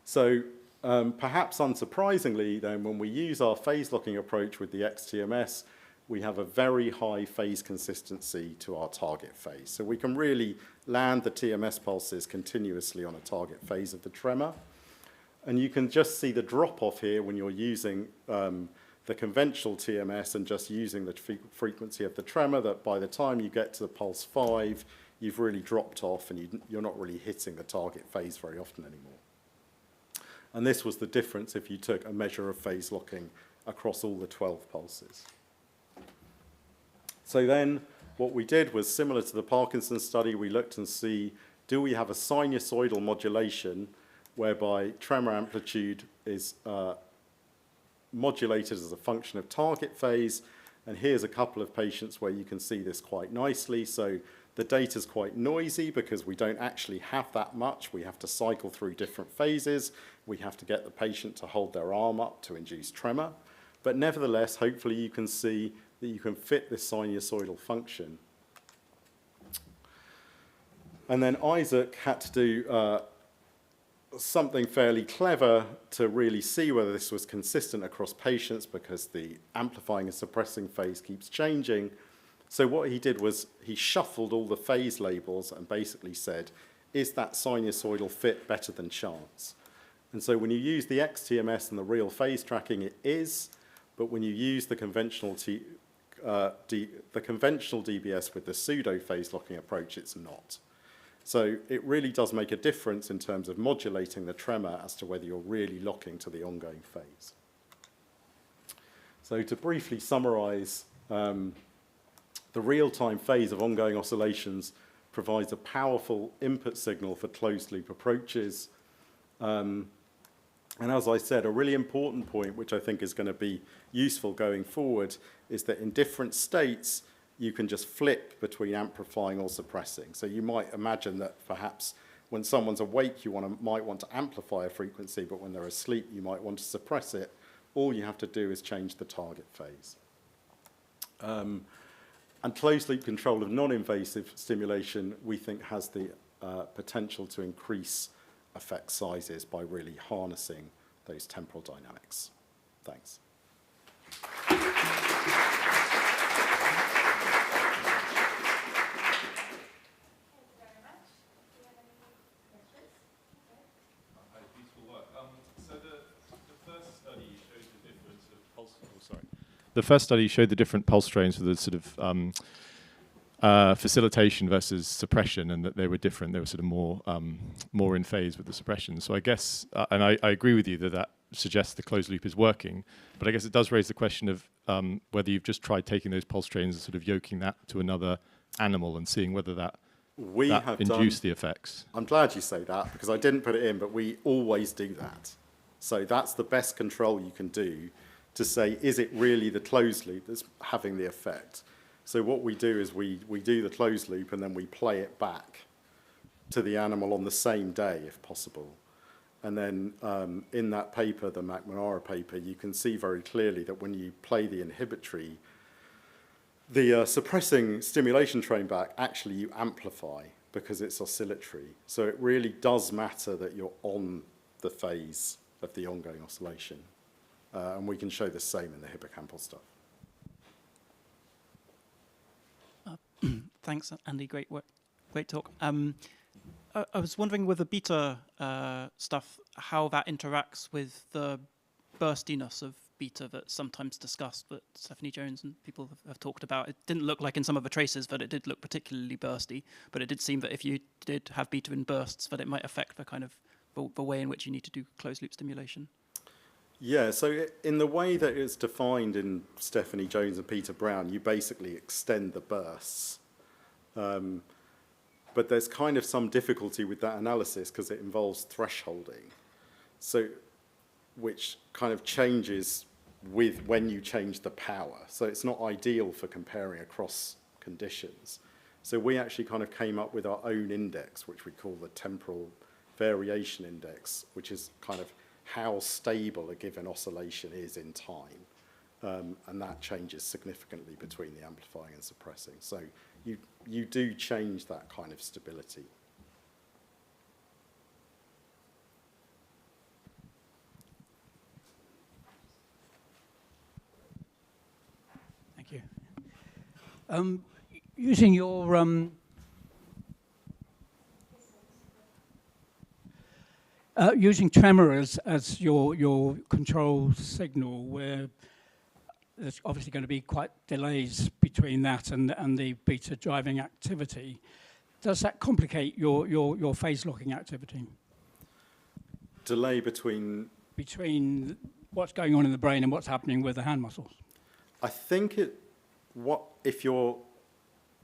So perhaps unsurprisingly, then, when we use our phase locking approach with the XTMS, we have a very high phase consistency to our target phase. So we can really land the TMS pulses continuously on a target phase of the tremor. And you can just see the drop-off here when you're using the conventional TMS and just using the frequency of the tremor, that by the time you get to the pulse 5, you've really dropped off and you're not really hitting the target phase very often anymore. And this was the difference if you took a measure of phase locking across all the 12 pulses. So then what we did was similar to the Parkinson's study. We looked and see, do we have a sinusoidal modulation whereby tremor amplitude is modulated as a function of target phase? And here's a couple of patients where you can see this quite nicely. So the data is quite noisy because we don't actually have that much. We have to cycle through different phases. We have to get the patient to hold their arm up to induce tremor. But nevertheless, hopefully you can see that you can fit this sinusoidal function. And then Isaac had to do something fairly clever to really see whether this was consistent across patients, because the amplifying and suppressing phase keeps changing. So what he did was he shuffled all the phase labels and basically said, is that sinusoidal fit better than chance? And so when you use the XTMS and the real phase tracking, it is, but when you use the conventional DBS with the pseudo phase locking approach, it's not. So it really does make a difference in terms of modulating the tremor as to whether you're really locking to the ongoing phase. So to briefly summarize, the real-time phase of ongoing oscillations provides a powerful input signal for closed-loop approaches. And as I said, a really important point, which I think is going to be useful going forward, is that in different states, you can just flip between amplifying or suppressing. So you might imagine that perhaps when someone's awake, you might want to amplify a frequency, but when they're asleep, you might want to suppress it. All you have to do is change the target phase. And closed-loop control of non-invasive stimulation, we think, has the potential to increase effect sizes by really harnessing those temporal dynamics. Thanks. The first study showed the different pulse strains for the sort of facilitation versus suppression, and that they were different. They were sort of more in phase with the suppression. So I guess, and I agree with you that suggests the closed loop is working, but I guess it does raise the question of whether you've just tried taking those pulse strains and sort of yoking that to another animal and seeing whether that induced the effects. I'm glad you say that, because I didn't put it in, but we always do that. So that's the best control you can do, to say, is it really the closed loop that's having the effect? So what we do is we do the closed loop and then we play it back to the animal on the same day, if possible. And then in that paper, the McNamara paper, you can see very clearly that when you play the inhibitory, the suppressing stimulation train back, actually you amplify because it's oscillatory. So it really does matter that you're on the phase of the ongoing oscillation. And we can show the same in the hippocampal stuff. Thanks, Andy. Great work. Great talk. I was wondering with the beta stuff, how that interacts with the burstiness of beta that's sometimes discussed, that Stephanie Jones and people have talked about. It didn't look like in some of the traces that it did look particularly bursty, but it did seem that if you did have beta in bursts, that it might affect the kind of the way in which you need to do closed-loop stimulation. Yeah, so in the way that it's defined in Stephanie Jones and Peter Brown, you basically extend the bursts. But there's kind of some difficulty with that analysis because it involves thresholding, so which kind of changes with when you change the power. So it's not ideal for comparing across conditions. So we actually kind of came up with our own index, which we call the temporal variation index, which is kind of how stable a given oscillation is in time. And that changes significantly between the amplifying and suppressing. So you do change that kind of stability. Thank you. Using your using tremor as your control signal, where there's obviously going to be quite delays between that and the beta driving activity. Does that complicate your phase locking activity? Delay between what's going on in the brain and what's happening with the hand muscles? I think if your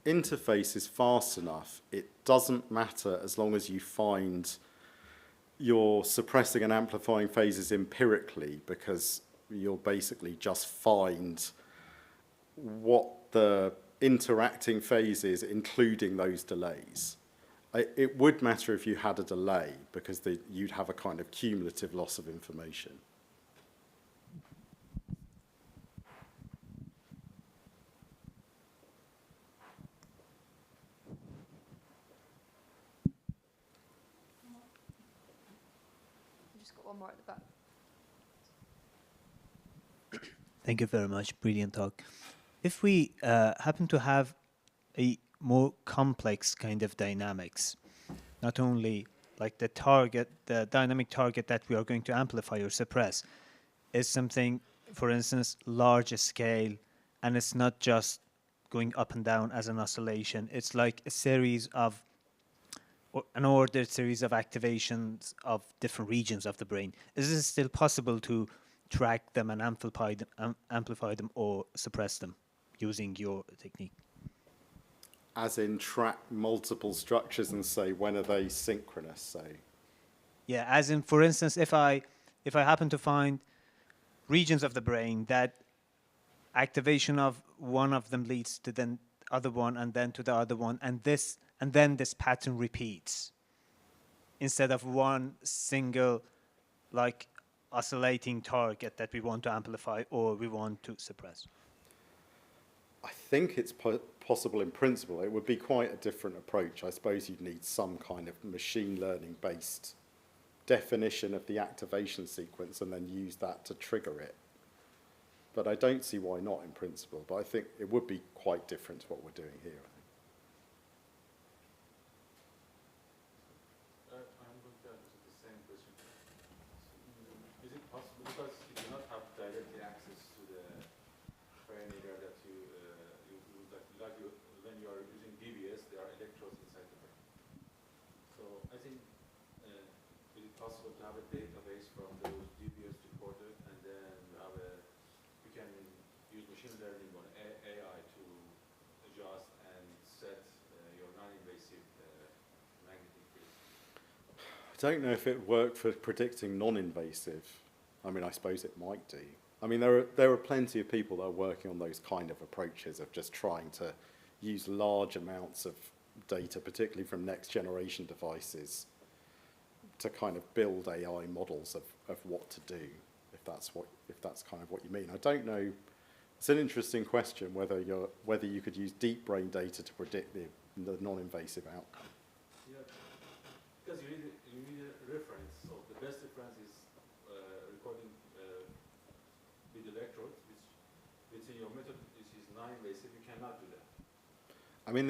interface is fast enough, it doesn't matter as long as you find your suppressing and amplifying phases empirically, because you'll basically just find what the interacting phase is, including those delays. It would matter if you had a delay, because you'd have a kind of cumulative loss of information. Just got one more at the back. Thank you very much. Brilliant talk. If we happen to have a more complex kind of dynamics, not only like the dynamic target that we are going to amplify or suppress is something, for instance, larger scale, and it's not just going up and down as an oscillation. It's like a series of, an ordered series of activations of different regions of the brain. Is it still possible to track them and amplify them or suppress them using your technique? As in track multiple structures and say, when are they synchronous, say? Yeah, as in, for instance, if I happen to find regions of the brain that activation of one of them leads to the other one and then to the other one, and then this pattern repeats instead of one single like oscillating target that we want to amplify or we want to suppress. I think it's possible in principle. It would be quite a different approach. I suppose you'd need some kind of machine learning based definition of the activation sequence and then use that to trigger it. But I don't see why not in principle, but I think it would be quite different to what we're doing here. I'm going to answer the same question. Is it possible, because you do not have directly access to the brain area that when you are using DBS, there are electrodes inside the brain. So I think is it possible to have a database from those DBS recorded, and then you can use machine learning on AI to adjust and set your non-invasive magnetic field? I don't know if it worked for predicting non-invasive. I mean, I suppose it might do. I mean, there are plenty of people that are working on those kind of approaches of just trying to use large amounts of data, particularly from next generation devices, to kind of build AI models of what to do, if that's kind of what you mean. I don't know. It's an interesting question whether you could use deep brain data to predict the non-invasive outcome. Yeah, because you need a reference. So the best reference is recording with electrodes, which in your method which is non-invasive. You cannot do that. I mean,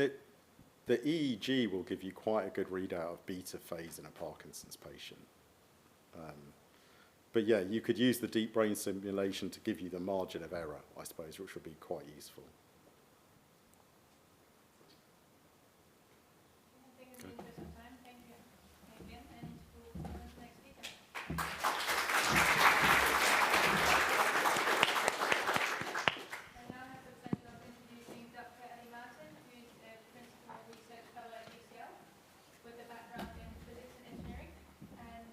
the EEG will give you quite a good readout of beta phase in a Parkinson's patient. But yeah, you could use the deep brain simulation to give you the margin of error, I suppose, which would be quite useful. I think in the interest of time, thank you again, and we'll move on to the next speaker. I now have the pleasure of introducing Dr. Ellie Martin, who's a principal research fellow at UCL with a background in physics and engineering, and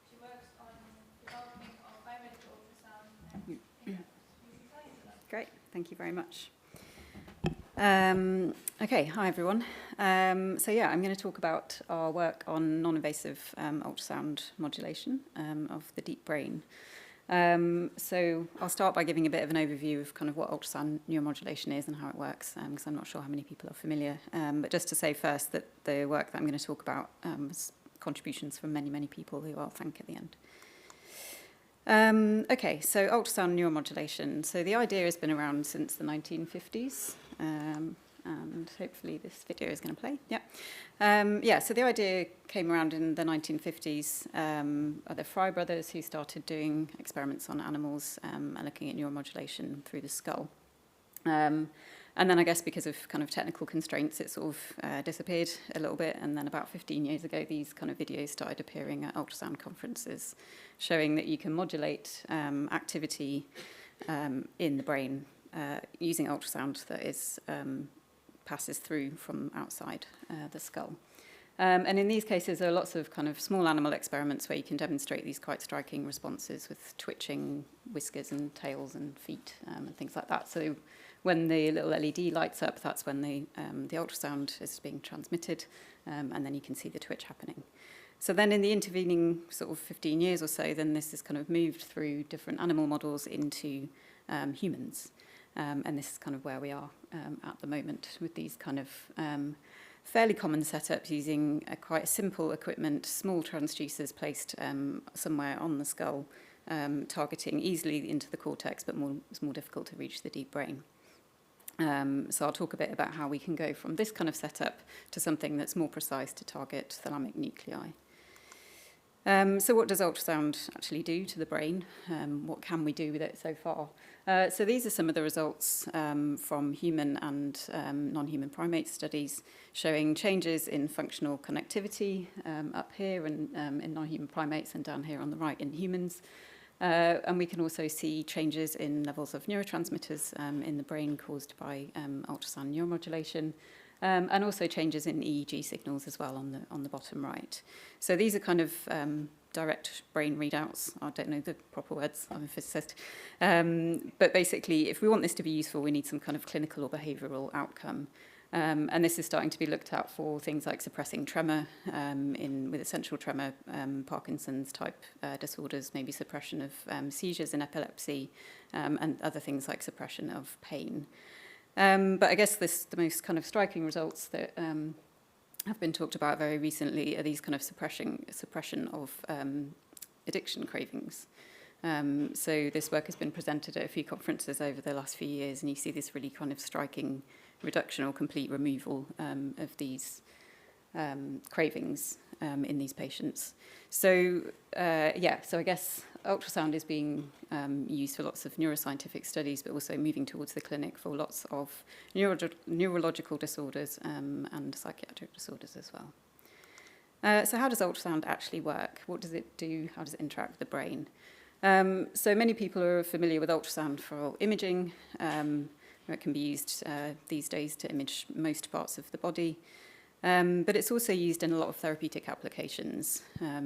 she works on developing of biomedical ultrasound and Great, thank you very much. Okay, hi everyone. So yeah, I'm going to talk about our work on non-invasive ultrasound modulation of the deep brain. So I'll start by giving a bit of an overview of kind of what ultrasound neuromodulation is and how it works, because I'm not sure how many people are familiar. But just to say first that the work that I'm going to talk about is contributions from many, many people who I'll thank at the end. Okay, so ultrasound neuromodulation. So the idea has been around since the 1950s, and hopefully this video is going to play. Yeah. So the idea came around in the 1950s. The Fry brothers who started doing experiments on animals and looking at neuromodulation through the skull. And then I guess because of kind of technical constraints, it sort of disappeared a little bit. And then about 15 years ago, these kind of videos started appearing at ultrasound conferences, showing that you can modulate activity in the brain using ultrasound that is passes through from outside the skull. And in these cases, there are lots of kind of small animal experiments where you can demonstrate these quite striking responses with twitching whiskers and tails and feet and things like that. So when the little LED lights up, that's when the ultrasound is being transmitted, and then you can see the twitch happening. So then in the intervening sort of 15 years or so, then this is kind of moved through different animal models into humans. And this is kind of where we are at the moment with these kind of fairly common setups using quite simple equipment, small transducers placed somewhere on the skull, targeting easily into the cortex, but it's more difficult to reach the deep brain. So I'll talk a bit about how we can go from this kind of setup to something that's more precise to target thalamic nuclei. So what does ultrasound actually do to the brain? What can we do with it so far? So these are some of the results from human and non-human primate studies showing changes in functional connectivity up here and in non-human primates, and down here on the right in humans. And we can also see changes in levels of neurotransmitters in the brain caused by ultrasound neuromodulation, and also changes in EEG signals as well on the bottom right. So these are kind of direct brain readouts. I don't know the proper words, I'm a physicist. But basically, if we want this to be useful, we need some kind of clinical or behavioural outcome. And this is starting to be looked at for things like suppressing tremor with essential tremor, Parkinson's type disorders, maybe suppression of seizures in epilepsy, and other things like suppression of pain. But I guess the most kind of striking results that have been talked about very recently are these kind of suppression of addiction cravings. So this work has been presented at a few conferences over the last few years, and you see this really kind of striking reduction or complete removal of these cravings in these patients. So so I guess ultrasound is being used for lots of neuroscientific studies, but also moving towards the clinic for lots of neurological disorders and psychiatric disorders as well. So how does ultrasound actually work? What does it do? How does it interact with the brain? So many people are familiar with ultrasound for imaging. It can be used these days to image most parts of the body. But it's also used in a lot of therapeutic applications.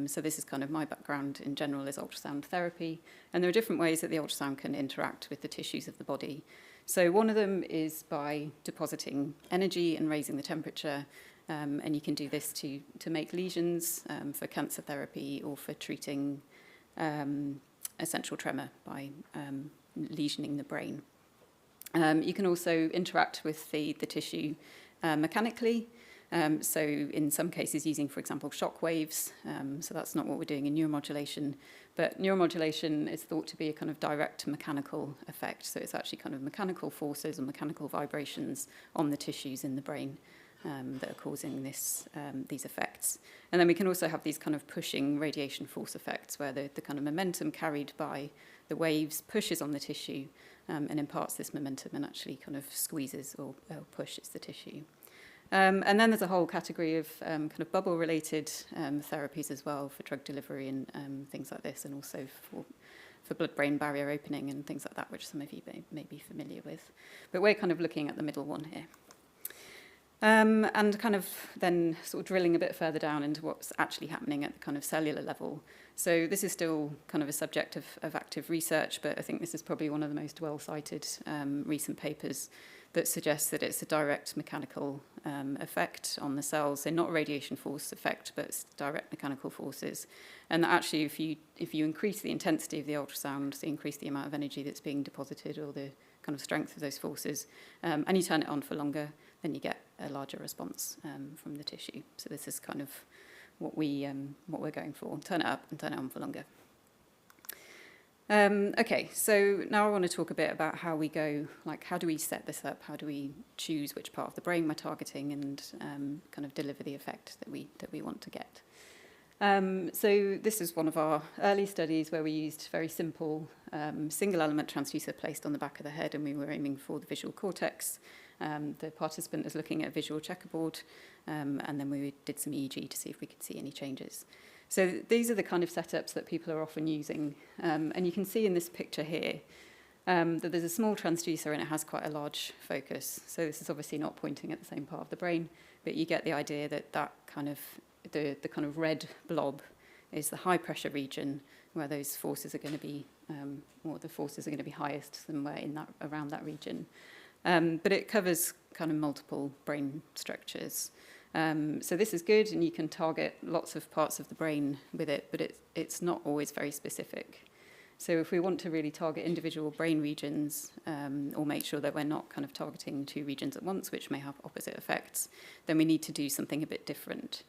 So this is kind of my background in general is ultrasound therapy. And there are different ways that the ultrasound can interact with the tissues of the body. So one of them is by depositing energy and raising the temperature, and you can do this to make lesions for cancer therapy or for treating essential tremor by lesioning the brain. You can also interact with the tissue mechanically, so in some cases using, for example, shock waves. So that's not what we're doing in neuromodulation, but neuromodulation is thought to be a kind of direct mechanical effect. So it's actually kind of mechanical forces and mechanical vibrations on the tissues in the brain that are causing these effects. And then we can also have these kind of pushing radiation force effects where the kind of momentum carried by the waves pushes on the tissue and imparts this momentum and actually kind of squeezes or pushes the tissue. And then there's a whole category of kind of bubble-related therapies as well for drug delivery and things like this, and also for blood-brain barrier opening and things like that, which some of you may be familiar with. But we're kind of looking at the middle one here. And kind of then sort of drilling a bit further down into what's actually happening at the kind of cellular level. So this is still kind of a subject of active research, but I think this is probably one of the most well-cited recent papers that suggests that it's a direct mechanical effect on the cells. So not a radiation force effect, but it's direct mechanical forces. And that actually, if you increase the intensity of the ultrasound, so increase the amount of energy that's being deposited or the kind of strength of those forces, and you turn it on for longer, then you get a larger response from the tissue. So this is kind of what we're going for. Turn it up and turn it on for longer. Okay, so now I want to talk a bit about how we go, like how do we set this up? How do we choose which part of the brain we're targeting and kind of deliver the effect that we want to get? So this is one of our early studies where we used very simple single element transducer placed on the back of the head, and we were aiming for the visual cortex. The participant is looking at a visual checkerboard, and then we did some EEG to see if we could see any changes. So these are the kind of setups that people are often using. And you can see in this picture here that there's a small transducer and it has quite a large focus. So this is obviously not pointing at the same part of the brain, but you get the idea that that kind of, the kind of red blob is the high pressure region where those forces are going to be, or the forces are going to be highest somewhere in that, around that region. But it covers kind of multiple brain structures. So this is good, and you can target lots of parts of the brain with it, but it's not always very specific. So if we want to really target individual brain regions, or make sure that we're not kind of targeting two regions at once, which may have opposite effects, then we need to do something a bit different.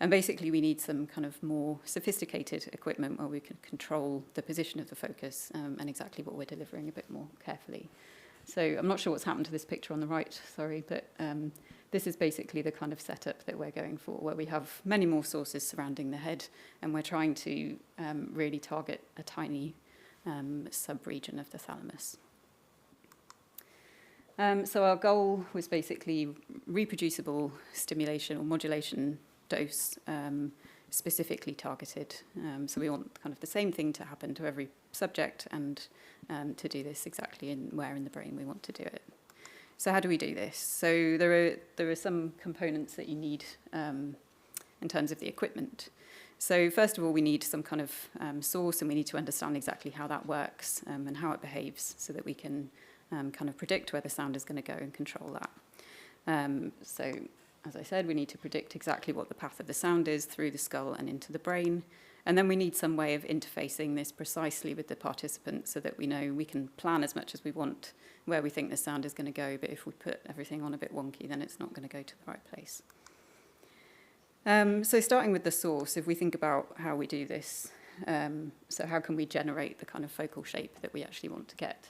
And basically we need some kind of more sophisticated equipment where we can control the position of the focus and exactly what we're delivering a bit more carefully. So I'm not sure what's happened to this picture on the right, sorry, but this is basically the kind of setup that we're going for, where we have many more sources surrounding the head, and we're trying to really target a tiny sub-region of the thalamus. So our goal was basically reproducible stimulation or modulation dose, specifically targeted. So we want kind of the same thing to happen to every subject, and to do this exactly where in the brain we want to do it. So how do we do this? So there are some components that you need in terms of the equipment. So first of all, we need some kind of source, and we need to understand exactly how that works and how it behaves, so that we can kind of predict where the sound is going to go and control that. So as I said, we need to predict exactly what the path of the sound is through the skull and into the brain. And then we need some way of interfacing this precisely with the participant so that we know we can plan as much as we want where we think the sound is going to go, but if we put everything on a bit wonky, then it's not going to go to the right place. So starting with the source, if we think about how we do this, so how can we generate the kind of focal shape that we actually want to get?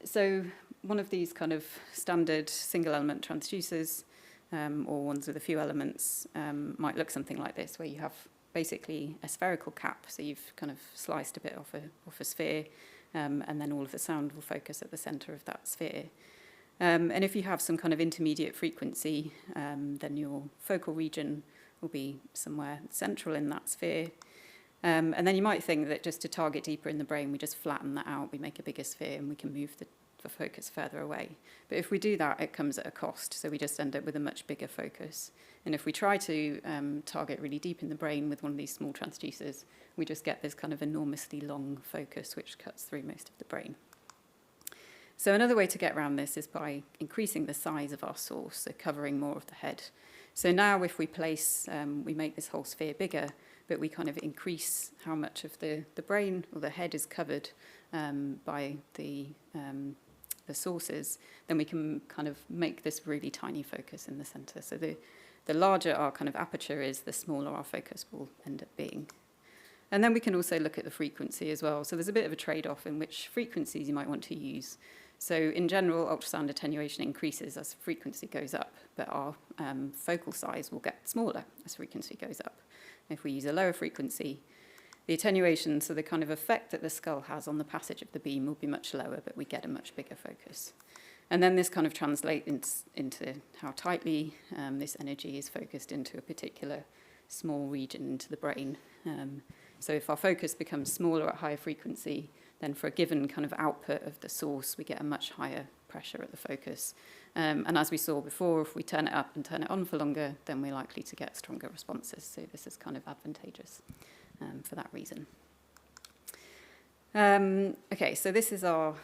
So one of these kind of standard single element transducers, or ones with a few elements, might look something like this, where you have basically a spherical cap, so you've kind of sliced a bit off a sphere, and then all of the sound will focus at the center of that sphere. And if you have some kind of intermediate frequency, then your focal region will be somewhere central in that sphere. And then you might think that just to target deeper in the brain, we just flatten that out, we make a bigger sphere, and we can move the focus further away. But if we do that, it comes at a cost, so we just end up with a much bigger focus. And if we try to target really deep in the brain with one of these small transducers, we just get this kind of enormously long focus which cuts through most of the brain. So another way to get around this is by increasing the size of our source, so covering more of the head. So now if we place, we make this whole sphere bigger, but we kind of increase how much of the brain or the head is covered by the sources, then we can kind of make this really tiny focus in the center. So the larger our kind of aperture is, the smaller our focus will end up being. And then we can also look at the frequency as well. So there's a bit of a trade-off in which frequencies you might want to use. So in general, ultrasound attenuation increases as frequency goes up, but our focal size will get smaller as frequency goes up. If we use a lower frequency, the attenuation, so the kind of effect that the skull has on the passage of the beam will be much lower, but we get a much bigger focus. And then this kind of translates into how tightly this energy is focused into a particular small region into the brain. So if our focus becomes smaller at higher frequency, then for a given kind of output of the source, we get a much higher pressure at the focus. And as we saw before, if we turn it up and turn it on for longer, then we're likely to get stronger responses. So this is kind of advantageous for that reason. Okay, so this is our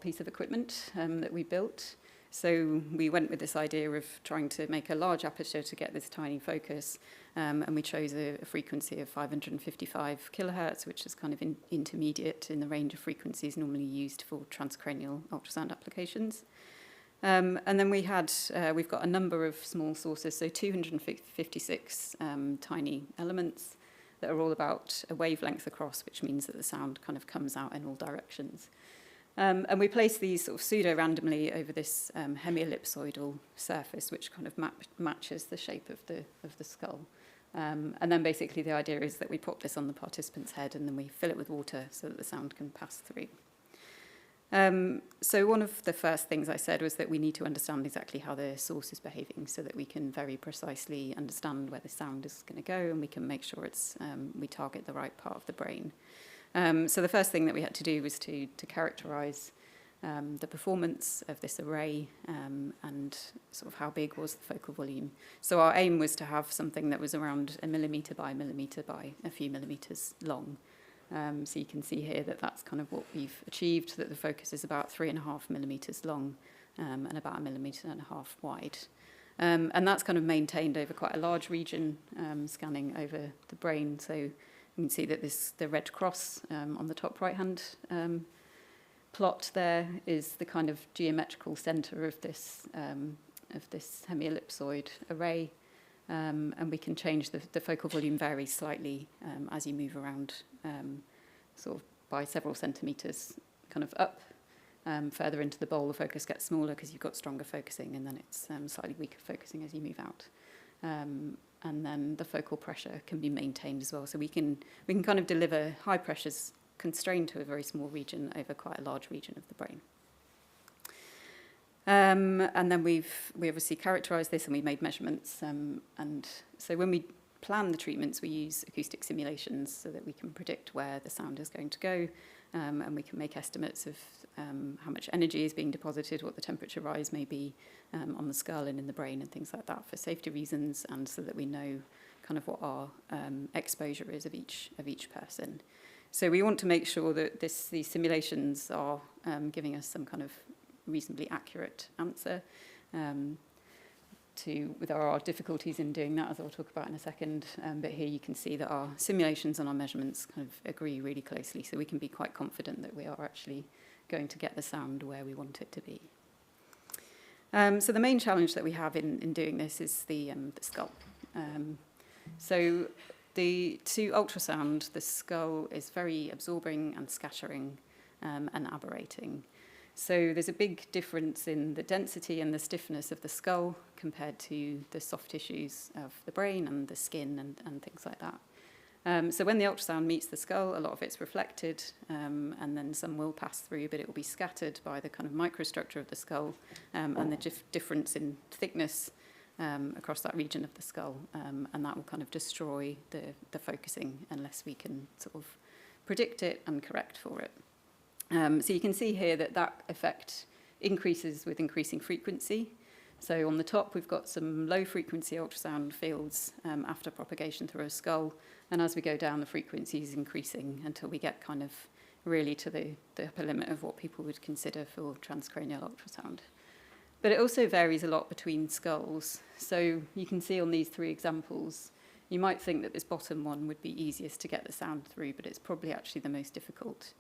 piece of equipment that we built. So we went with this idea of trying to make a large aperture to get this tiny focus, and we chose a frequency of 555 kilohertz, which is kind of intermediate in the range of frequencies normally used for transcranial ultrasound applications. And then we've got a number of small sources, so 256 tiny elements that are all about a wavelength across, which means that the sound kind of comes out in all directions. And we place these sort of pseudo-randomly over this hemiellipsoidal surface, which kind of matches the shape of the skull. And then basically the idea is that we pop this on the participant's head and then we fill it with water so that the sound can pass through. So one of the first things I said was that we need to understand exactly how the source is behaving so that we can very precisely understand where the sound is going to go and we can make sure we target the right part of the brain. So the first thing that we had to do was to characterize the performance of this array and sort of how big was the focal volume. So our aim was to have something that was around 1 millimeter by a few millimeters long. So you can see here that that's kind of what we've achieved, that the focus is about 3.5 millimeters long and about 1.5 millimeters wide. And that's kind of maintained over quite a large region, scanning over the brain. So you can see that the red cross on the top right-hand plot there is the kind of geometrical center of this hemiellipsoid array. And we can change the focal volume varies slightly as you move around sort of by several centimeters kind of up. Further into the bowl, the focus gets smaller because you've got stronger focusing, and then it's slightly weaker focusing as you move out. And then the focal pressure can be maintained as well. So we can kind of deliver high pressures constrained to a very small region over quite a large region of the brain. And then we obviously characterized this and we made measurements. And so when we plan the treatments, we use acoustic simulations so that we can predict where the sound is going to go. And we can make estimates of how much energy is being deposited, what the temperature rise may be on the skull and in the brain and things like that for safety reasons, and so that we know kind of what our exposure is of each person. So we want to make sure that these simulations are giving us some kind of reasonably accurate answer. There are difficulties in doing that, as I'll talk about in a second, but here you can see that our simulations and our measurements kind of agree really closely, so we can be quite confident that we are actually going to get the sound where we want it to be. So the main challenge that we have in doing this is the skull. So to ultrasound, the skull is very absorbing and scattering and aberrating. So there's a big difference in the density and the stiffness of the skull compared to the soft tissues of the brain and the skin and things like that. So when the ultrasound meets the skull, a lot of it's reflected, and then some will pass through, but it will be scattered by the kind of microstructure of the skull and the difference in thickness across that region of the skull, and that will kind of destroy the focusing unless we can sort of predict it and correct for it. So you can see here that effect increases with increasing frequency. So on the top, we've got some low-frequency ultrasound fields after propagation through a skull, and as we go down, the frequency is increasing until we get kind of really to the upper limit of what people would consider for transcranial ultrasound. But it also varies a lot between skulls. So you can see on these 3 examples, you might think that this bottom one would be easiest to get the sound through, but it's probably actually the most difficult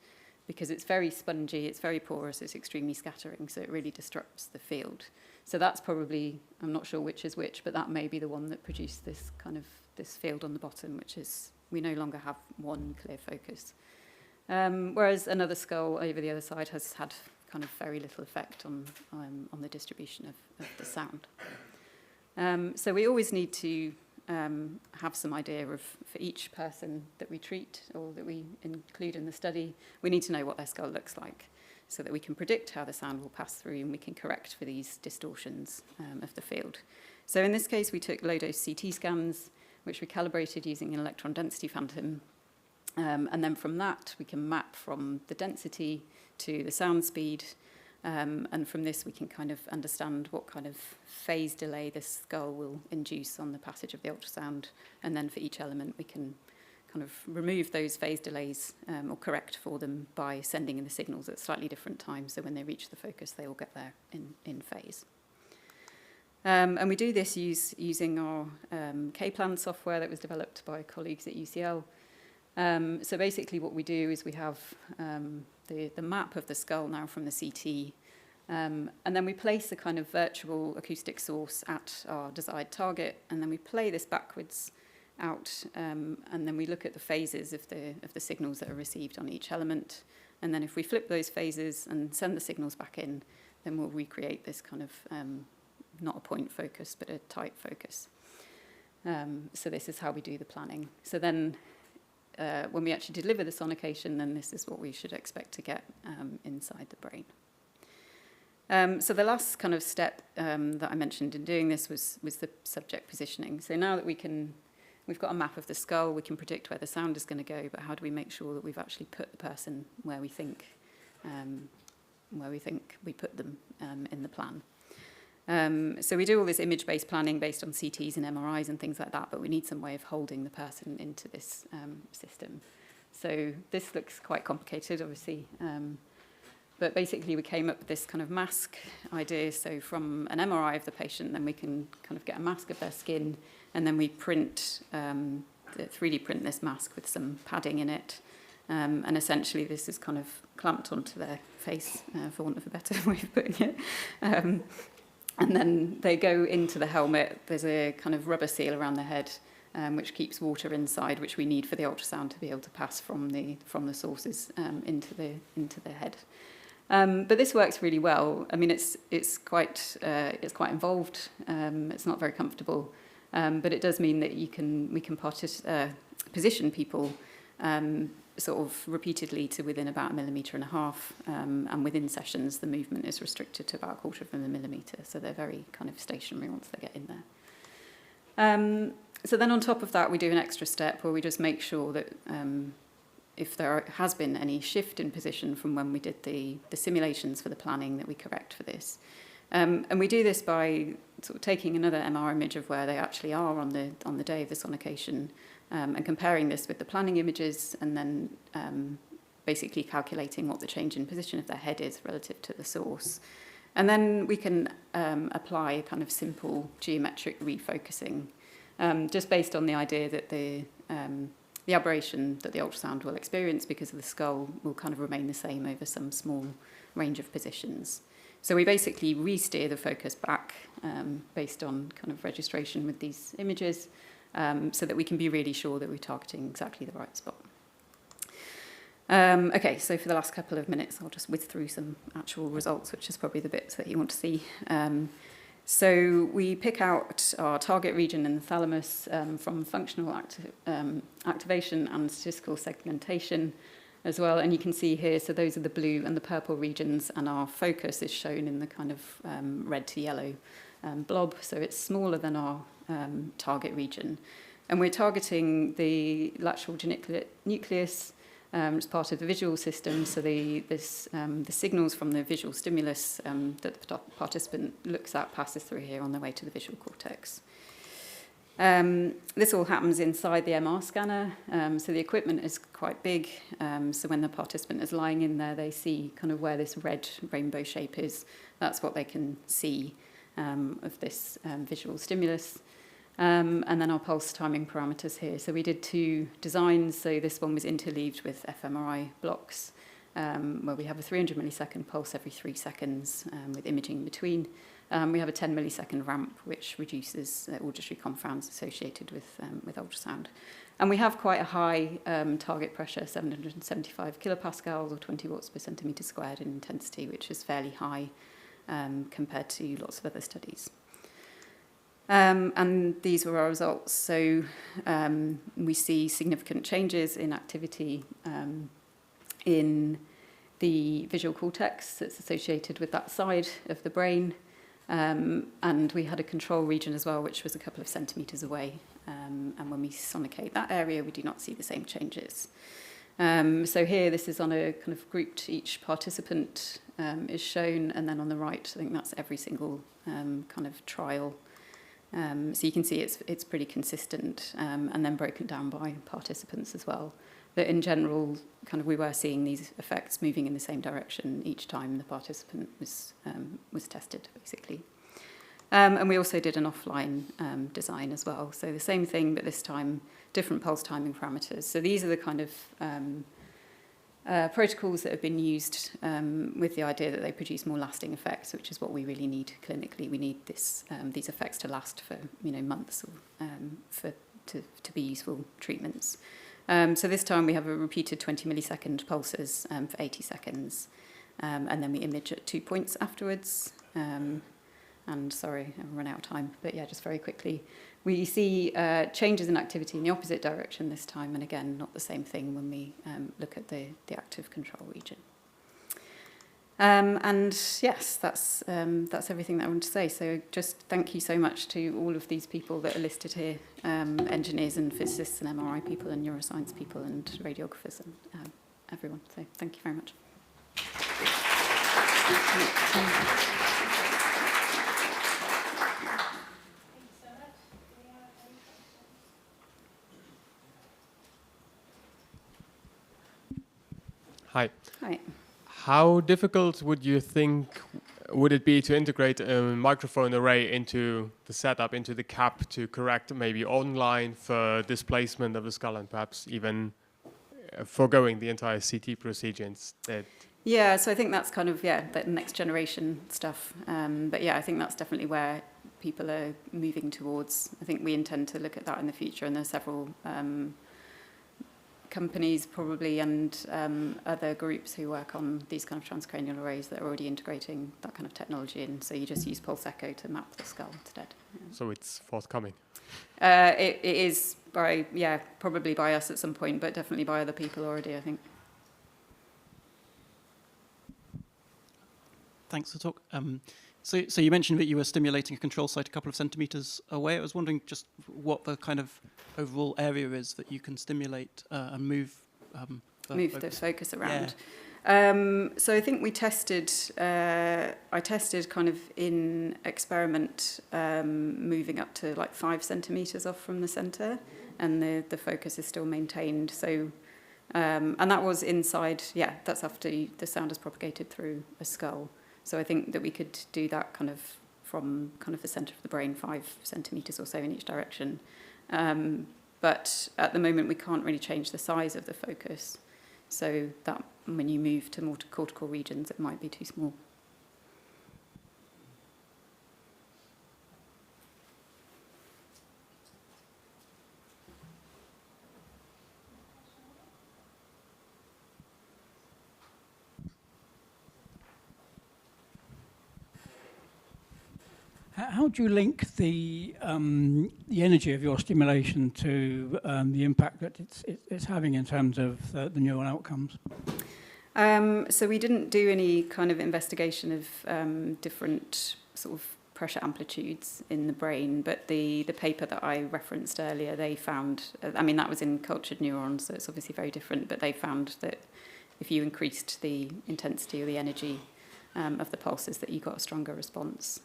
because it's very spongy, it's very porous, it's extremely scattering, so it really disrupts the field. So that's probably, I'm not sure which is which, but that may be the one that produced this kind of, this field on the bottom, which is, we no longer have one clear focus. Whereas another skull over the other side has had kind of very little effect on the distribution of the sound. So we always need to have some idea of, for each person that we treat or that we include in the study, we need to know what their skull looks like so that we can predict how the sound will pass through and we can correct for these distortions of the field. So in this case, we took low-dose CT scans, which we calibrated using an electron density phantom. And then from that, we can map from the density to the sound speed. And from this, we can kind of understand what kind of phase delay this skull will induce on the passage of the ultrasound. And then for each element, we can kind of remove those phase delays or correct for them by sending in the signals at slightly different times. So when they reach the focus, they all get there in phase. And we do this using our K-Plan software that was developed by colleagues at UCL. So basically what we do is we have the map of the skull now from the CT, and then we place a kind of virtual acoustic source at our desired target, and then we play this backwards out, and then we look at the phases of the signals that are received on each element. And then if we flip those phases and send the signals back in, then we'll recreate this kind of, not a point focus, but a tight focus. So this is how we do the planning. So then when we actually deliver the sonication, then this is what we should expect to get inside the brain. So the last kind of step that I mentioned in doing this was the subject positioning. So now that we've got a map of the skull, we can predict where the sound is going to go, but how do we make sure that we've actually put the person where we think we put them in the plan? So we do all this image-based planning based on CTs and MRIs and things like that, but we need some way of holding the person into this system. So this looks quite complicated, obviously, but basically we came up with this kind of mask idea. So from an MRI of the patient, then we can kind of get a mask of their skin, and then we 3D print this mask with some padding in it. And essentially this is kind of clamped onto their face, for want of a better way of putting it. And then they go into the helmet. There's a kind of rubber seal around the head, which keeps water inside, which we need for the ultrasound to be able to pass from the sources into the head. But this works really well. I mean, it's quite involved. It's not very comfortable, but it does mean that we can position people sort of repeatedly to within about 1.5 millimeters, and within sessions the movement is restricted to about 1/4 of a millimeter, so they're very kind of stationary once they get in there. So then on top of that we do an extra step where we just make sure that if there has been any shift in position from when we did the simulations for the planning, that we correct for this. And we do this by sort of taking another MR image of where they actually are on the day of the sonication, and comparing this with the planning images, and then basically calculating what the change in position of their head is relative to the source. And then we can apply a kind of simple geometric refocusing, just based on the idea that the aberration that the ultrasound will experience because of the skull will kind of remain the same over some small range of positions. So we basically re-steer the focus back based on kind of registration with these images, so that we can be really sure that we're targeting exactly the right spot. Okay, so for the last couple of minutes, I'll just whiz through some actual results, which is probably the bits that you want to see. So we pick out our target region in the thalamus from functional activation and statistical segmentation as well. And you can see here, so those are the blue and the purple regions, and our focus is shown in the kind of red to yellow blob. So it's smaller than our target region. And we're targeting the lateral geniculate nucleus as part of the visual system. So the signals from the visual stimulus that the participant looks at passes through here on their way to the visual cortex. This all happens inside the MR scanner, so the equipment is quite big, so when the participant is lying in there, they see kind of where this red rainbow shape is. That's what they can see of this visual stimulus. And then our pulse timing parameters here. So we did 2 designs, so this one was interleaved with fMRI blocks, where we have a 300 millisecond pulse every 3 seconds with imaging in between. We have a 10 millisecond ramp, which reduces auditory confounds associated with ultrasound. And we have quite a high target pressure, 775 kilopascals or 20 watts per centimetre squared in intensity, which is fairly high compared to lots of other studies. And these were our results. So we see significant changes in activity in the visual cortex that's associated with that side of the brain. And we had a control region as well, which was a couple of centimetres away. And when we sonicate that area, we do not see the same changes. So here, this is on a kind of grouped, each participant is shown, and then on the right, I think that's every single kind of trial. So you can see it's pretty consistent, and then broken down by participants as well. But in general, kind of we were seeing these effects moving in the same direction each time the participant was tested, basically. And we also did an offline design as well. So the same thing, but this time different pulse timing parameters. So these are the kind of protocols that have been used with the idea that they produce more lasting effects, which is what we really need clinically. We need these effects to last for months or to be useful treatments. So this time we have a repeated 20 millisecond pulses for 80 seconds, and then we image at 2 points afterwards. And sorry, I've run out of time, but yeah, just very quickly. We see changes in activity in the opposite direction this time, and again, not the same thing when we look at the active control region. And yes, that's everything that I want to say. So just thank you so much to all of these people that are listed here, engineers and physicists and MRI people and neuroscience people and radiographers and everyone. So thank you very much. Hi. Hi. How difficult would it be to integrate a microphone array into the setup, into the cap, to correct maybe online for displacement of the skull and perhaps even foregoing the entire CT procedure instead? Yeah, so I think that's kind of, the next generation stuff. But yeah, I think that's definitely where people are moving towards. I think we intend to look at that in the future, and there's several companies probably and other groups who work on these kind of transcranial arrays that are already integrating that kind of technology in. So you just use pulse echo to map the skull instead. Yeah. So it's forthcoming? It is probably by us at some point, but definitely by other people already, I think. Thanks for the talk. So you mentioned that you were stimulating a control site a couple of centimetres away. I was wondering just what the kind of overall area is that you can stimulate and move the focus around. Yeah. So I think we tested. I tested kind of in experiment, moving up to like 5 centimetres off from the centre, and the focus is still maintained. So. And that was inside. Yeah, that's after the sound is propagated through a skull. So I think that we could do that kind of from kind of the centre of the brain, 5 centimetres or so in each direction. But at the moment, we can't really change the size of the focus. So that when you move to more cortical regions, it might be too small. How do you link the energy of your stimulation to the impact that it's having in terms of the neural outcomes? So we didn't do any kind of investigation of different sort of pressure amplitudes in the brain, but the paper that I referenced earlier, they found, that was in cultured neurons, so it's obviously very different, but they found that if you increased the intensity or the energy of the pulses, that you got a stronger response.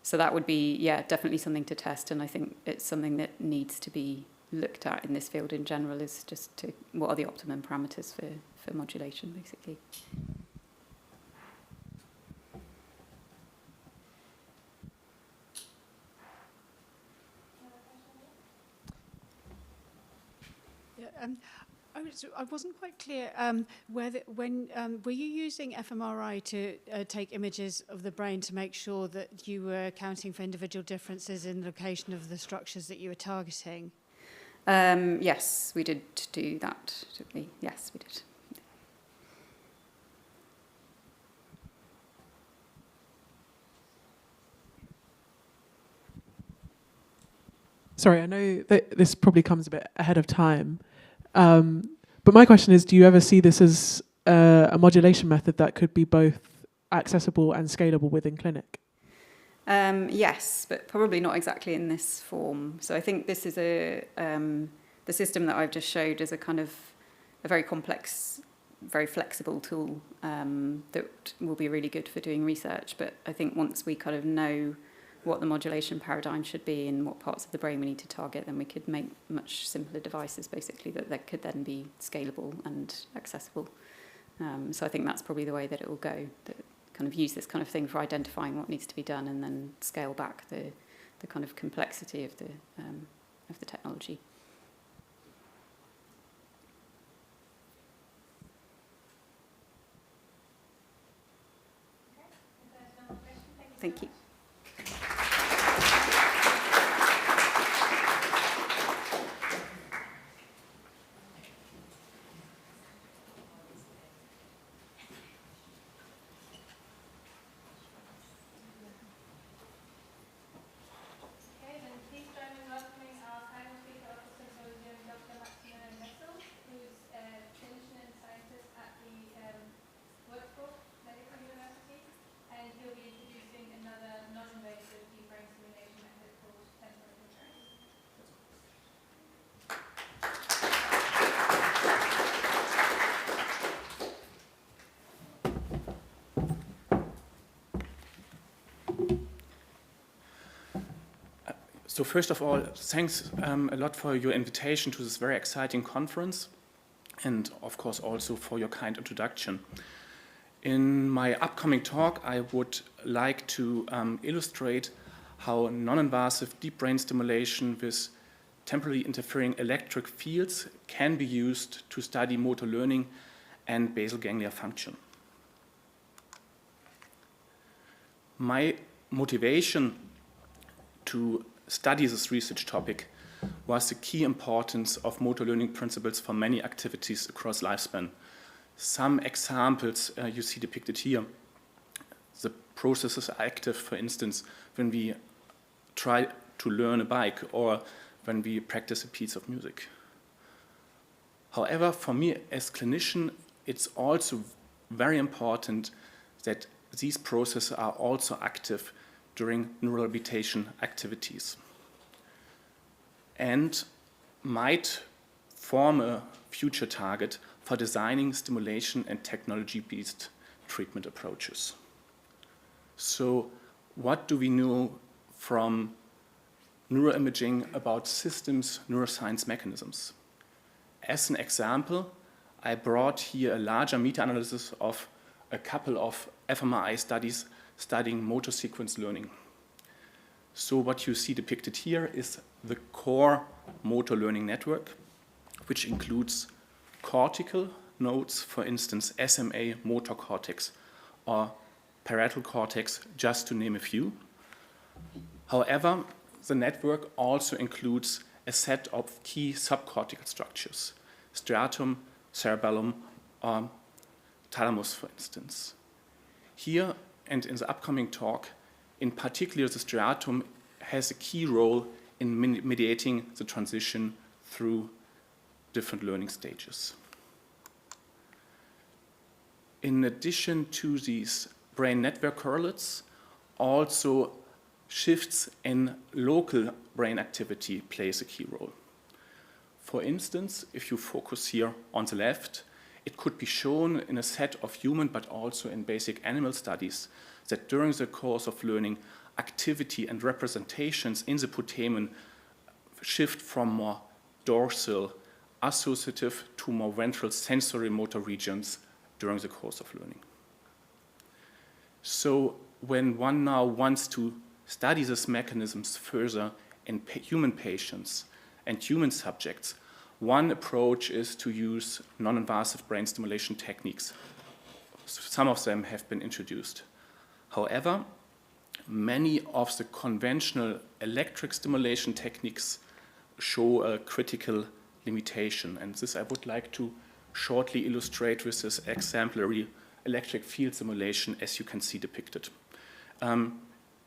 So that would be, yeah, definitely something to test, and I think it's something that needs to be looked at in this field in general, is just to, what are the optimum parameters for modulation, basically. Yeah, I wasn't quite clear whether were you using fMRI to take images of the brain to make sure that you were accounting for individual differences in the location of the structures that you were targeting? Yes, we did do that. Did we? Yes, we did. Sorry, I know that this probably comes a bit ahead of time, but my question is, do you ever see this as a modulation method that could be both accessible and scalable within clinic? Yes, but probably not exactly in this form. So I think this is the system that I've just showed is a kind of a very complex, very flexible tool that will be really good for doing research. But I think once we kind of know what the modulation paradigm should be and what parts of the brain we need to target, then we could make much simpler devices, basically, that could then be scalable and accessible. So I think that's probably the way that it will go, that kind of use this kind of thing for identifying what needs to be done and then scale back the kind of complexity of the technology. Thank you. So first of all, thanks a lot for your invitation to this very exciting conference, and of course also for your kind introduction. In my upcoming talk, I would like to illustrate how non-invasive deep brain stimulation with temporally interfering electric fields can be used to study motor learning and basal ganglia function. My motivation to study this research topic was the key importance of motor learning principles for many activities across lifespan. Some examples you see depicted here. The processes are active, for instance, when we try to learn a bike or when we practice a piece of music. However, for me as clinician, it's also very important that these processes are also active during neurorehabilitation activities and might form a future target for designing stimulation and technology-based treatment approaches. So what do we know from neuroimaging about systems neuroscience mechanisms? As an example, I brought here a larger meta-analysis of a couple of fMRI studies studying motor sequence learning. So what you see depicted here is the core motor learning network, which includes cortical nodes, for instance, SMA motor cortex or parietal cortex, just to name a few. However, the network also includes a set of key subcortical structures, striatum, cerebellum, or thalamus, for instance. Here, and in the upcoming talk, in particular, the striatum has a key role in mediating the transition through different learning stages. In addition to these brain network correlates, also shifts in local brain activity plays a key role. For instance, if you focus here on the left, it could be shown in a set of human but also in basic animal studies that during the course of learning, activity and representations in the putamen shift from more dorsal associative to more ventral sensory motor regions during the course of learning. So when one now wants to study these mechanisms further in human patients and human subjects, one approach is to use non-invasive brain stimulation techniques. Some of them have been introduced. However, many of the conventional electric stimulation techniques show a critical limitation, and this I would like to shortly illustrate with this exemplary electric field simulation as you can see depicted.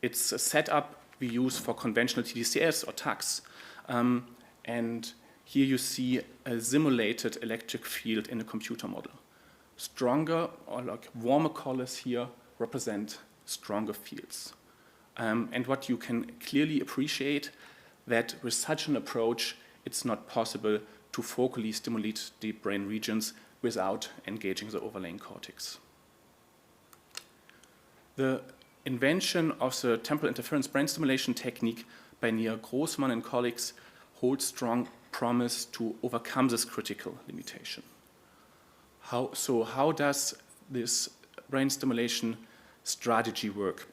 It's a setup we use for conventional TDCS or TACs, and here you see a simulated electric field in a computer model. Stronger or like warmer colors here represent stronger fields. And what you can clearly appreciate that with such an approach, it's not possible to focally stimulate the brain regions without engaging the overlaying cortex. The invention of the temporal interference brain stimulation technique by Nia Grossman and colleagues holds strong promise to overcome this critical limitation. How does this brain stimulation strategy work?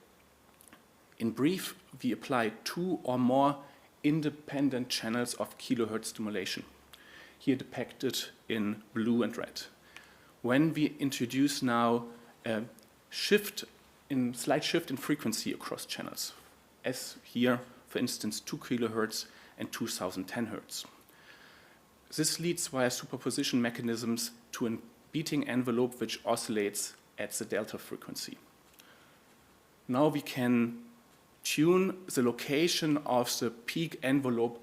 In brief, we apply 2 or more independent channels of kilohertz stimulation, here depicted in blue and red. When we introduce now a slight shift in frequency across channels, as here, for instance, 2 kilohertz and 2010 hertz. This leads via superposition mechanisms to a beating envelope which oscillates at the delta frequency. Now we can tune the location of the peak envelope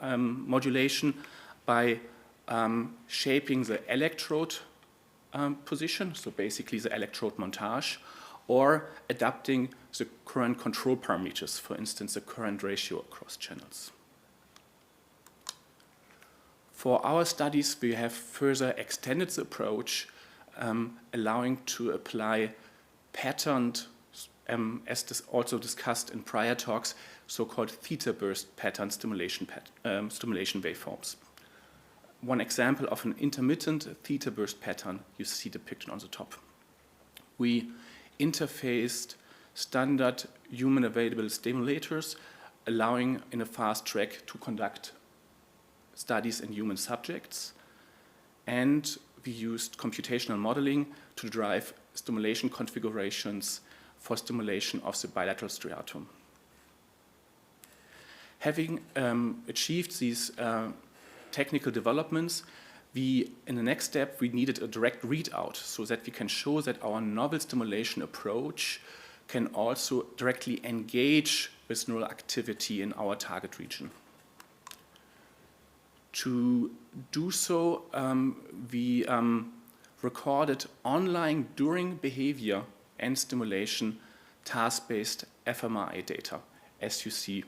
modulation by shaping the electrode position, so basically the electrode montage, or adapting the current control parameters, for instance, the current ratio across channels. For our studies, we have further extended the approach, allowing to apply patterned, as also discussed in prior talks, so-called theta burst pattern stimulation waveforms. One example of an intermittent theta burst pattern you see depicted on the top. We interfaced standard human available stimulators, allowing in a fast track to conduct studies in human subjects, and we used computational modeling to drive stimulation configurations for stimulation of the bilateral striatum. Having achieved these technical developments, in the next step, we needed a direct readout so that we can show that our novel stimulation approach can also directly engage with neural activity in our target region. To do so, we recorded online during behavior and stimulation task-based fMRI data, as you see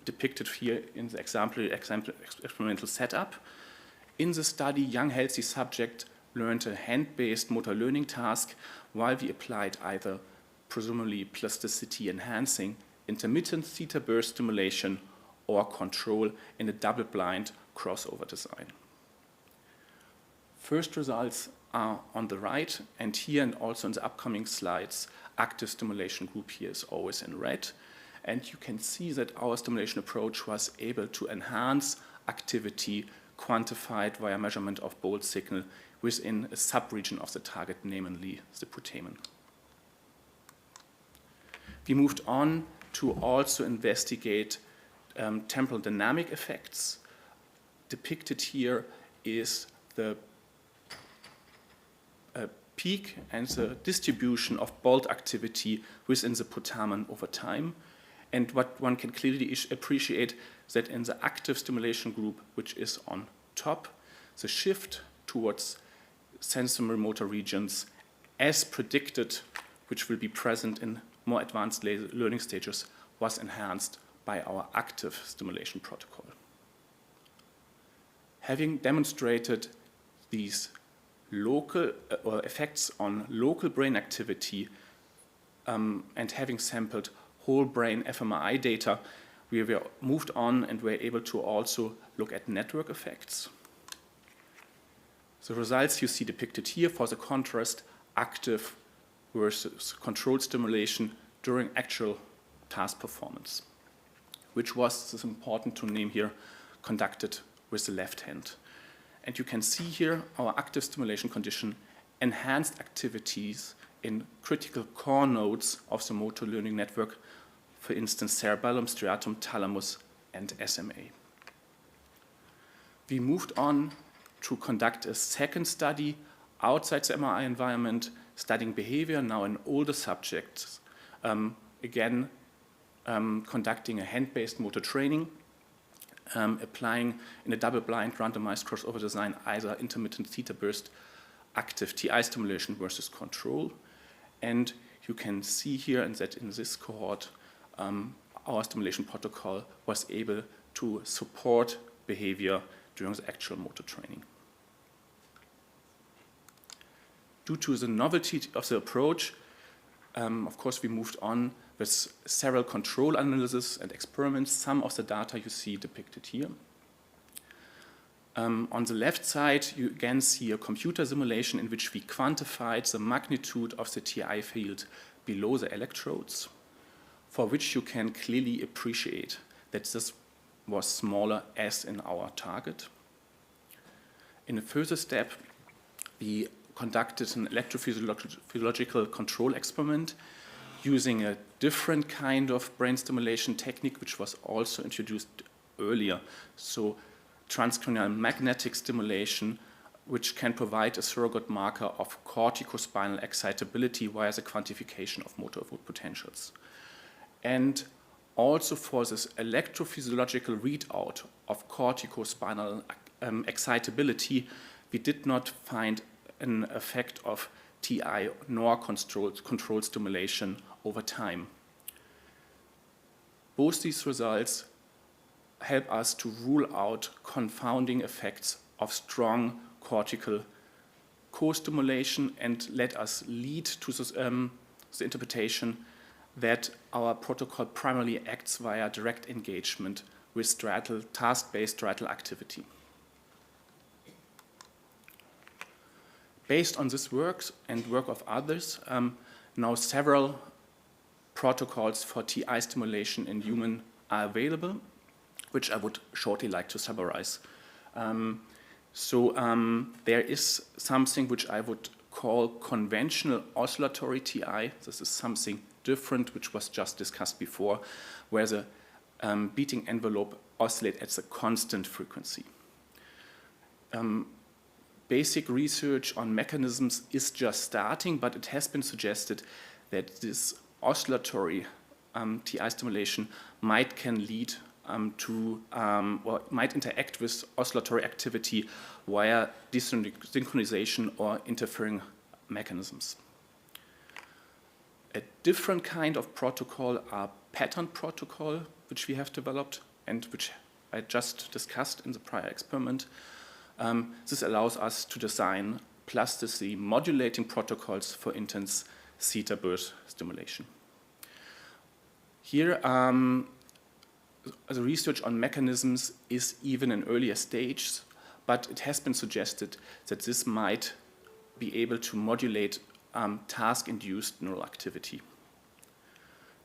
depicted here in the experimental setup. In the study, young healthy subject learned a hand-based motor learning task while we applied either presumably plasticity enhancing intermittent theta burst stimulation or control in a double-blind crossover design. First results are on the right, and here and also in the upcoming slides, active stimulation group here is always in red. And you can see that our stimulation approach was able to enhance activity quantified via measurement of bold signal within a subregion of the target, namely the putamen. We moved on to also investigate temporal dynamic effects. Depicted here is the peak and the distribution of bold activity within the putamen over time. And what one can clearly appreciate that in the active stimulation group, which is on top, the shift towards sensory motor regions as predicted, which will be present in more advanced learning stages, was enhanced by our active stimulation protocol. Having demonstrated these local effects on local brain activity and having sampled whole brain fMRI data, we were moved on and were able to also look at network effects. The results you see depicted here for the contrast, active versus controlled stimulation during actual task performance, which was, this is important to name here, conducted with the left hand. And you can see here our active stimulation condition enhanced activities in critical core nodes of the motor learning network, for instance, cerebellum, striatum, thalamus, and SMA. We moved on to conduct a second study outside the MRI environment, studying behavior now in older subjects, again, conducting a hand-based motor training, applying in a double-blind randomized crossover design either intermittent theta burst active TI stimulation versus control. And you can see here that in this cohort, our stimulation protocol was able to support behavior during the actual motor training. Due to the novelty of the approach, of course, we moved on with several control analysis and experiments. Some of the data you see depicted here. On the left side, you again see a computer simulation in which we quantified the magnitude of the TI field below the electrodes, for which you can clearly appreciate that this was smaller as in our target. In a further step, we conducted an electrophysiological control experiment using a different kind of brain stimulation technique, which was also introduced earlier. So transcranial magnetic stimulation, which can provide a surrogate marker of corticospinal excitability via the quantification of motor output potentials. And also for this electrophysiological readout of corticospinal excitability, we did not find an effect of TI nor controlled stimulation over time. Both these results help us to rule out confounding effects of strong cortical co-stimulation and let us lead to this, the interpretation that our protocol primarily acts via direct engagement with task-based striatal activity. Based on this work and work of others, now several protocols for TI stimulation in human are available, which I would shortly like to summarize. There is something which I would call conventional oscillatory TI. This is something different, which was just discussed before, where the beating envelope oscillates at a constant frequency. Basic research on mechanisms is just starting, but it has been suggested that this oscillatory TI stimulation might lead or might interact with oscillatory activity via desynchronization or interfering mechanisms. A different kind of protocol are pattern protocol, which we have developed and which I just discussed in the prior experiment. This allows us to design plasticity modulating protocols for intense theta burst stimulation. Here, the research on mechanisms is even in earlier stages, but it has been suggested that this might be able to modulate task-induced neural activity.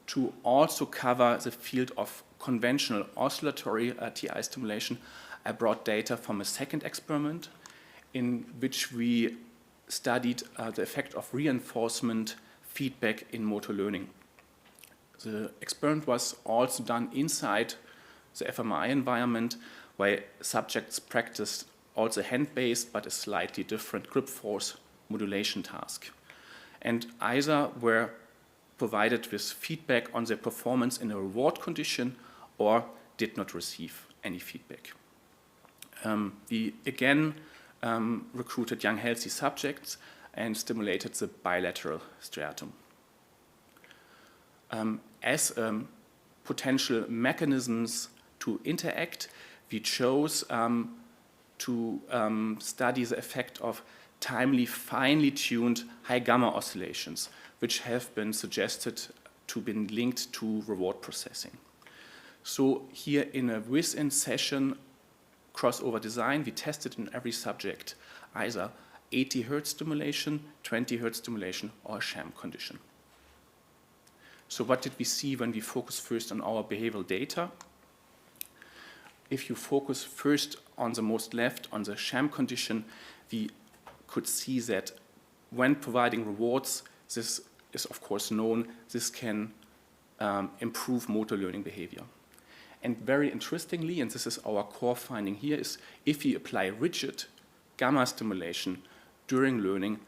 To also cover the field of conventional oscillatory TI stimulation, I brought data from a second experiment in which we studied the effect of reinforcement feedback in motor learning. The experiment was also done inside the fMRI environment, where subjects practiced also hand-based but a slightly different grip force modulation task. And either were provided with feedback on their performance in a reward condition or did not receive any feedback. We again recruited young healthy subjects and stimulated the bilateral striatum. As potential mechanisms to interact, we chose to study the effect of timely, finely tuned high gamma oscillations which have been suggested to be linked to reward processing. So here in a within session crossover design, we tested in every subject either 80 Hertz stimulation, 20 Hertz stimulation, or a sham condition. So what did we see when we focused first on our behavioral data? If you focus first on the most left, on the sham condition, we could see that when providing rewards, this is of course known, this can improve motor learning behavior. And very interestingly, and this is our core finding here, is if we apply rigid gamma stimulation during learning,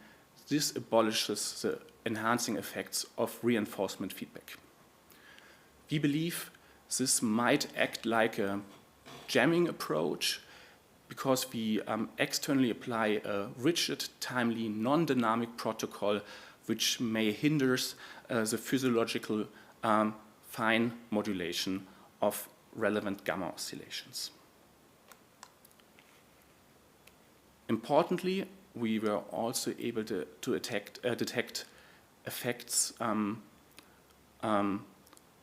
this abolishes the enhancing effects of reinforcement feedback. We believe this might act like a jamming approach because we externally apply a rigid, timely, non-dynamic protocol which may hinder the physiological fine modulation of relevant gamma oscillations. Importantly, we were also able to detect effects, brain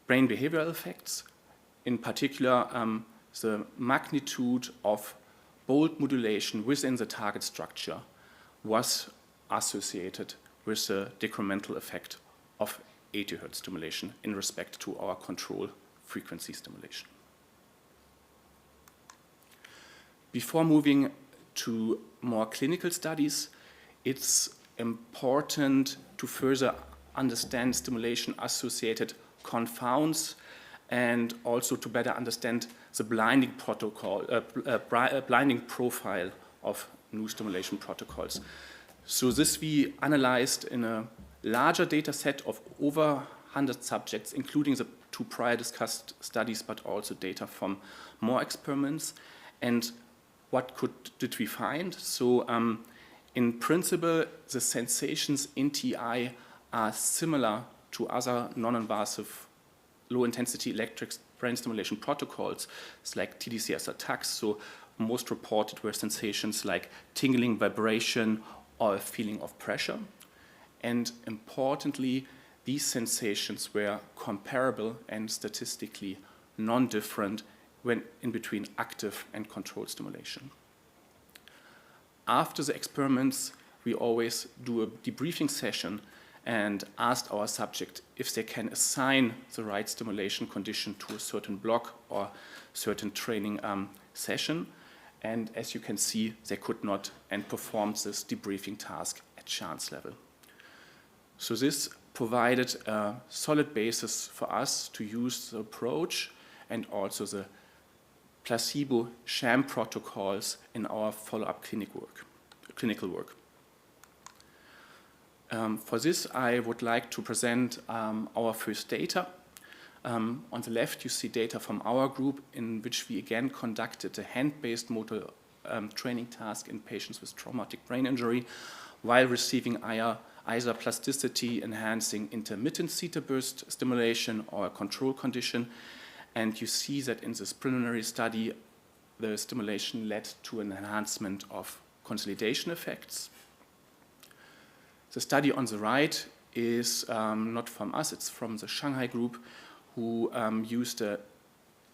behavioral effects, in particular the magnitude of bold modulation within the target structure was associated with the decremental effect of 80 Hertz stimulation in respect to our control frequency stimulation. Before moving to more clinical studies, it's important to further understand stimulation-associated confounds and also to better understand the blinding profile of new stimulation protocols. So this we analyzed in a larger data set of over 100 subjects, including the two prior discussed studies, but also data from more experiments. And what did we find? So in principle, the sensations in TI are similar to other non-invasive low-intensity electric brain stimulation protocols. It's like TDCS attacks. So most reported were sensations like tingling, vibration, or a feeling of pressure. And importantly, these sensations were comparable and statistically non-different when in between active and controlled stimulation. After the experiments, we always do a debriefing session and asked our subject if they can assign the right stimulation condition to a certain block or certain training session. And as you can see, they could not and performed this debriefing task at chance level. So this provided a solid basis for us to use the approach and also the placebo sham protocols in our follow-up clinical work. For this, I would like to present our first data. On the left, you see data from our group in which we again conducted a hand-based motor training task in patients with traumatic brain injury while receiving either plasticity-enhancing intermittent theta burst stimulation or a control condition. And you see that in this preliminary study, the stimulation led to an enhancement of consolidation effects. The study on the right is not from us, it's from the Shanghai group who used a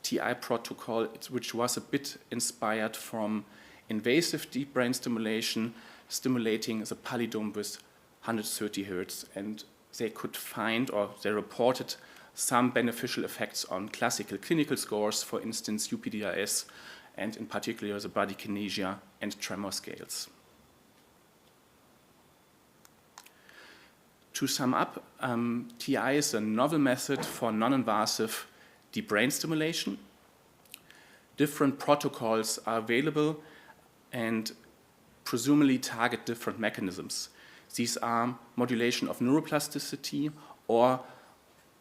TI protocol which was a bit inspired from invasive deep brain stimulation, stimulating the pallidome with 130 Hertz. And they could find, or they reported, some beneficial effects on classical clinical scores, for instance, UPDRS, and in particular the bradykinesia and tremor scales. To sum up, TI is a novel method for non-invasive deep brain stimulation. Different protocols are available and presumably target different mechanisms. These are modulation of neuroplasticity or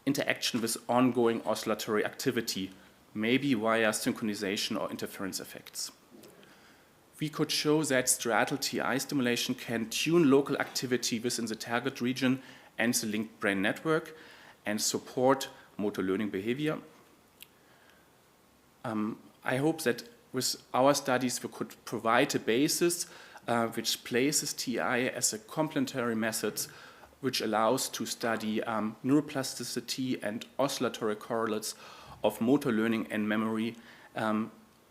interaction with ongoing oscillatory activity, maybe via synchronization or interference effects. We could show that striatal TI stimulation can tune local activity within the target region and the linked brain network and support motor learning behavior. I hope that with our studies we could provide a basis which places TI as a complementary method which allows to study neuroplasticity and oscillatory correlates of motor learning and memory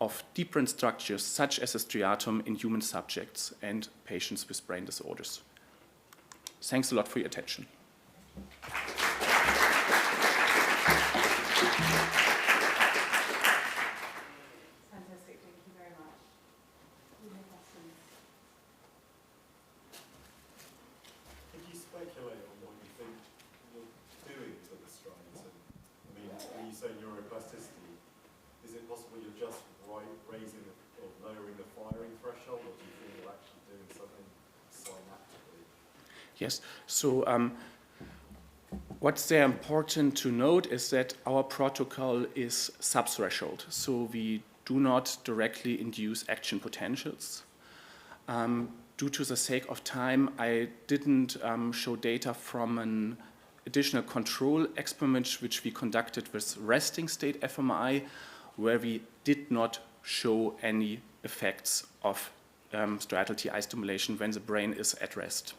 of different structures, such as a striatum in human subjects and patients with brain disorders. Thanks a lot for your attention. Fantastic, thank you very much. Any questions? Could you speculate on what you think you're doing to the striatum? I mean, when you say neuroplasticity, is it possible you're just raising or lowering the firing threshold, or do you think you're actually doing something synaptically? Yes, so what's there important to note is that our protocol is subthreshold, so we do not directly induce action potentials. Due to the sake of time, I didn't show data from an additional control experiment which we conducted with resting state fMRI, where we did not show any effects of striatal TI stimulation when the brain is at rest.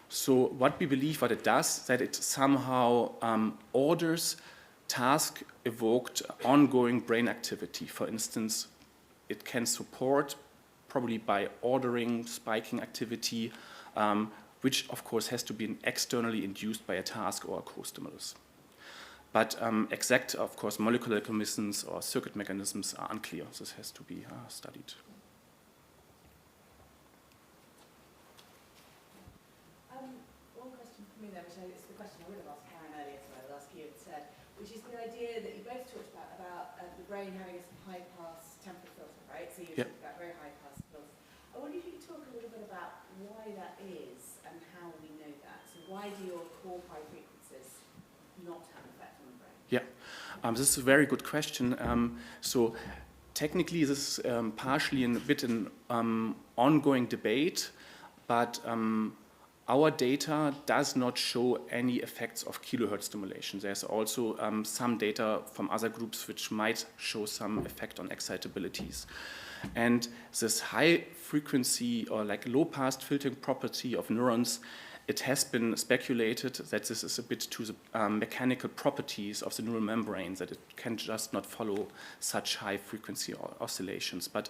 So what we believe what it does, that it somehow orders task-evoked ongoing brain activity. For instance, it can support, probably by ordering, spiking activity, which of course has to be externally induced by a task or a co-stimulus. But exact, of course, molecular mechanisms or circuit mechanisms are unclear. This has to be studied. One question from me there, which is the question I would have asked Karen earlier, so I'll ask you instead, which is the idea that you both talked about the brain having a high-pass temporal filter, right? So you talked about very high-pass filters. I wonder if you could talk a little bit about why that is and how we know that. So why do your core high frequencies not have an effect on the brain? Yeah, this is a very good question. So technically, this is partially a bit an ongoing debate, but our data does not show any effects of kilohertz stimulation. There's also some data from other groups which might show some effect on excitabilities. And this high frequency or like low pass filtering property of neurons, it has been speculated that this is a bit to the mechanical properties of the neural membrane, that it can just not follow such high frequency oscillations. But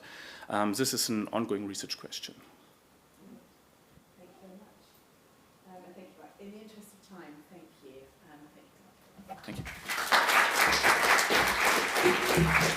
this is an ongoing research question. Thank you very much. I think, in the interest of time, thank you. Thank you so much. Thank you.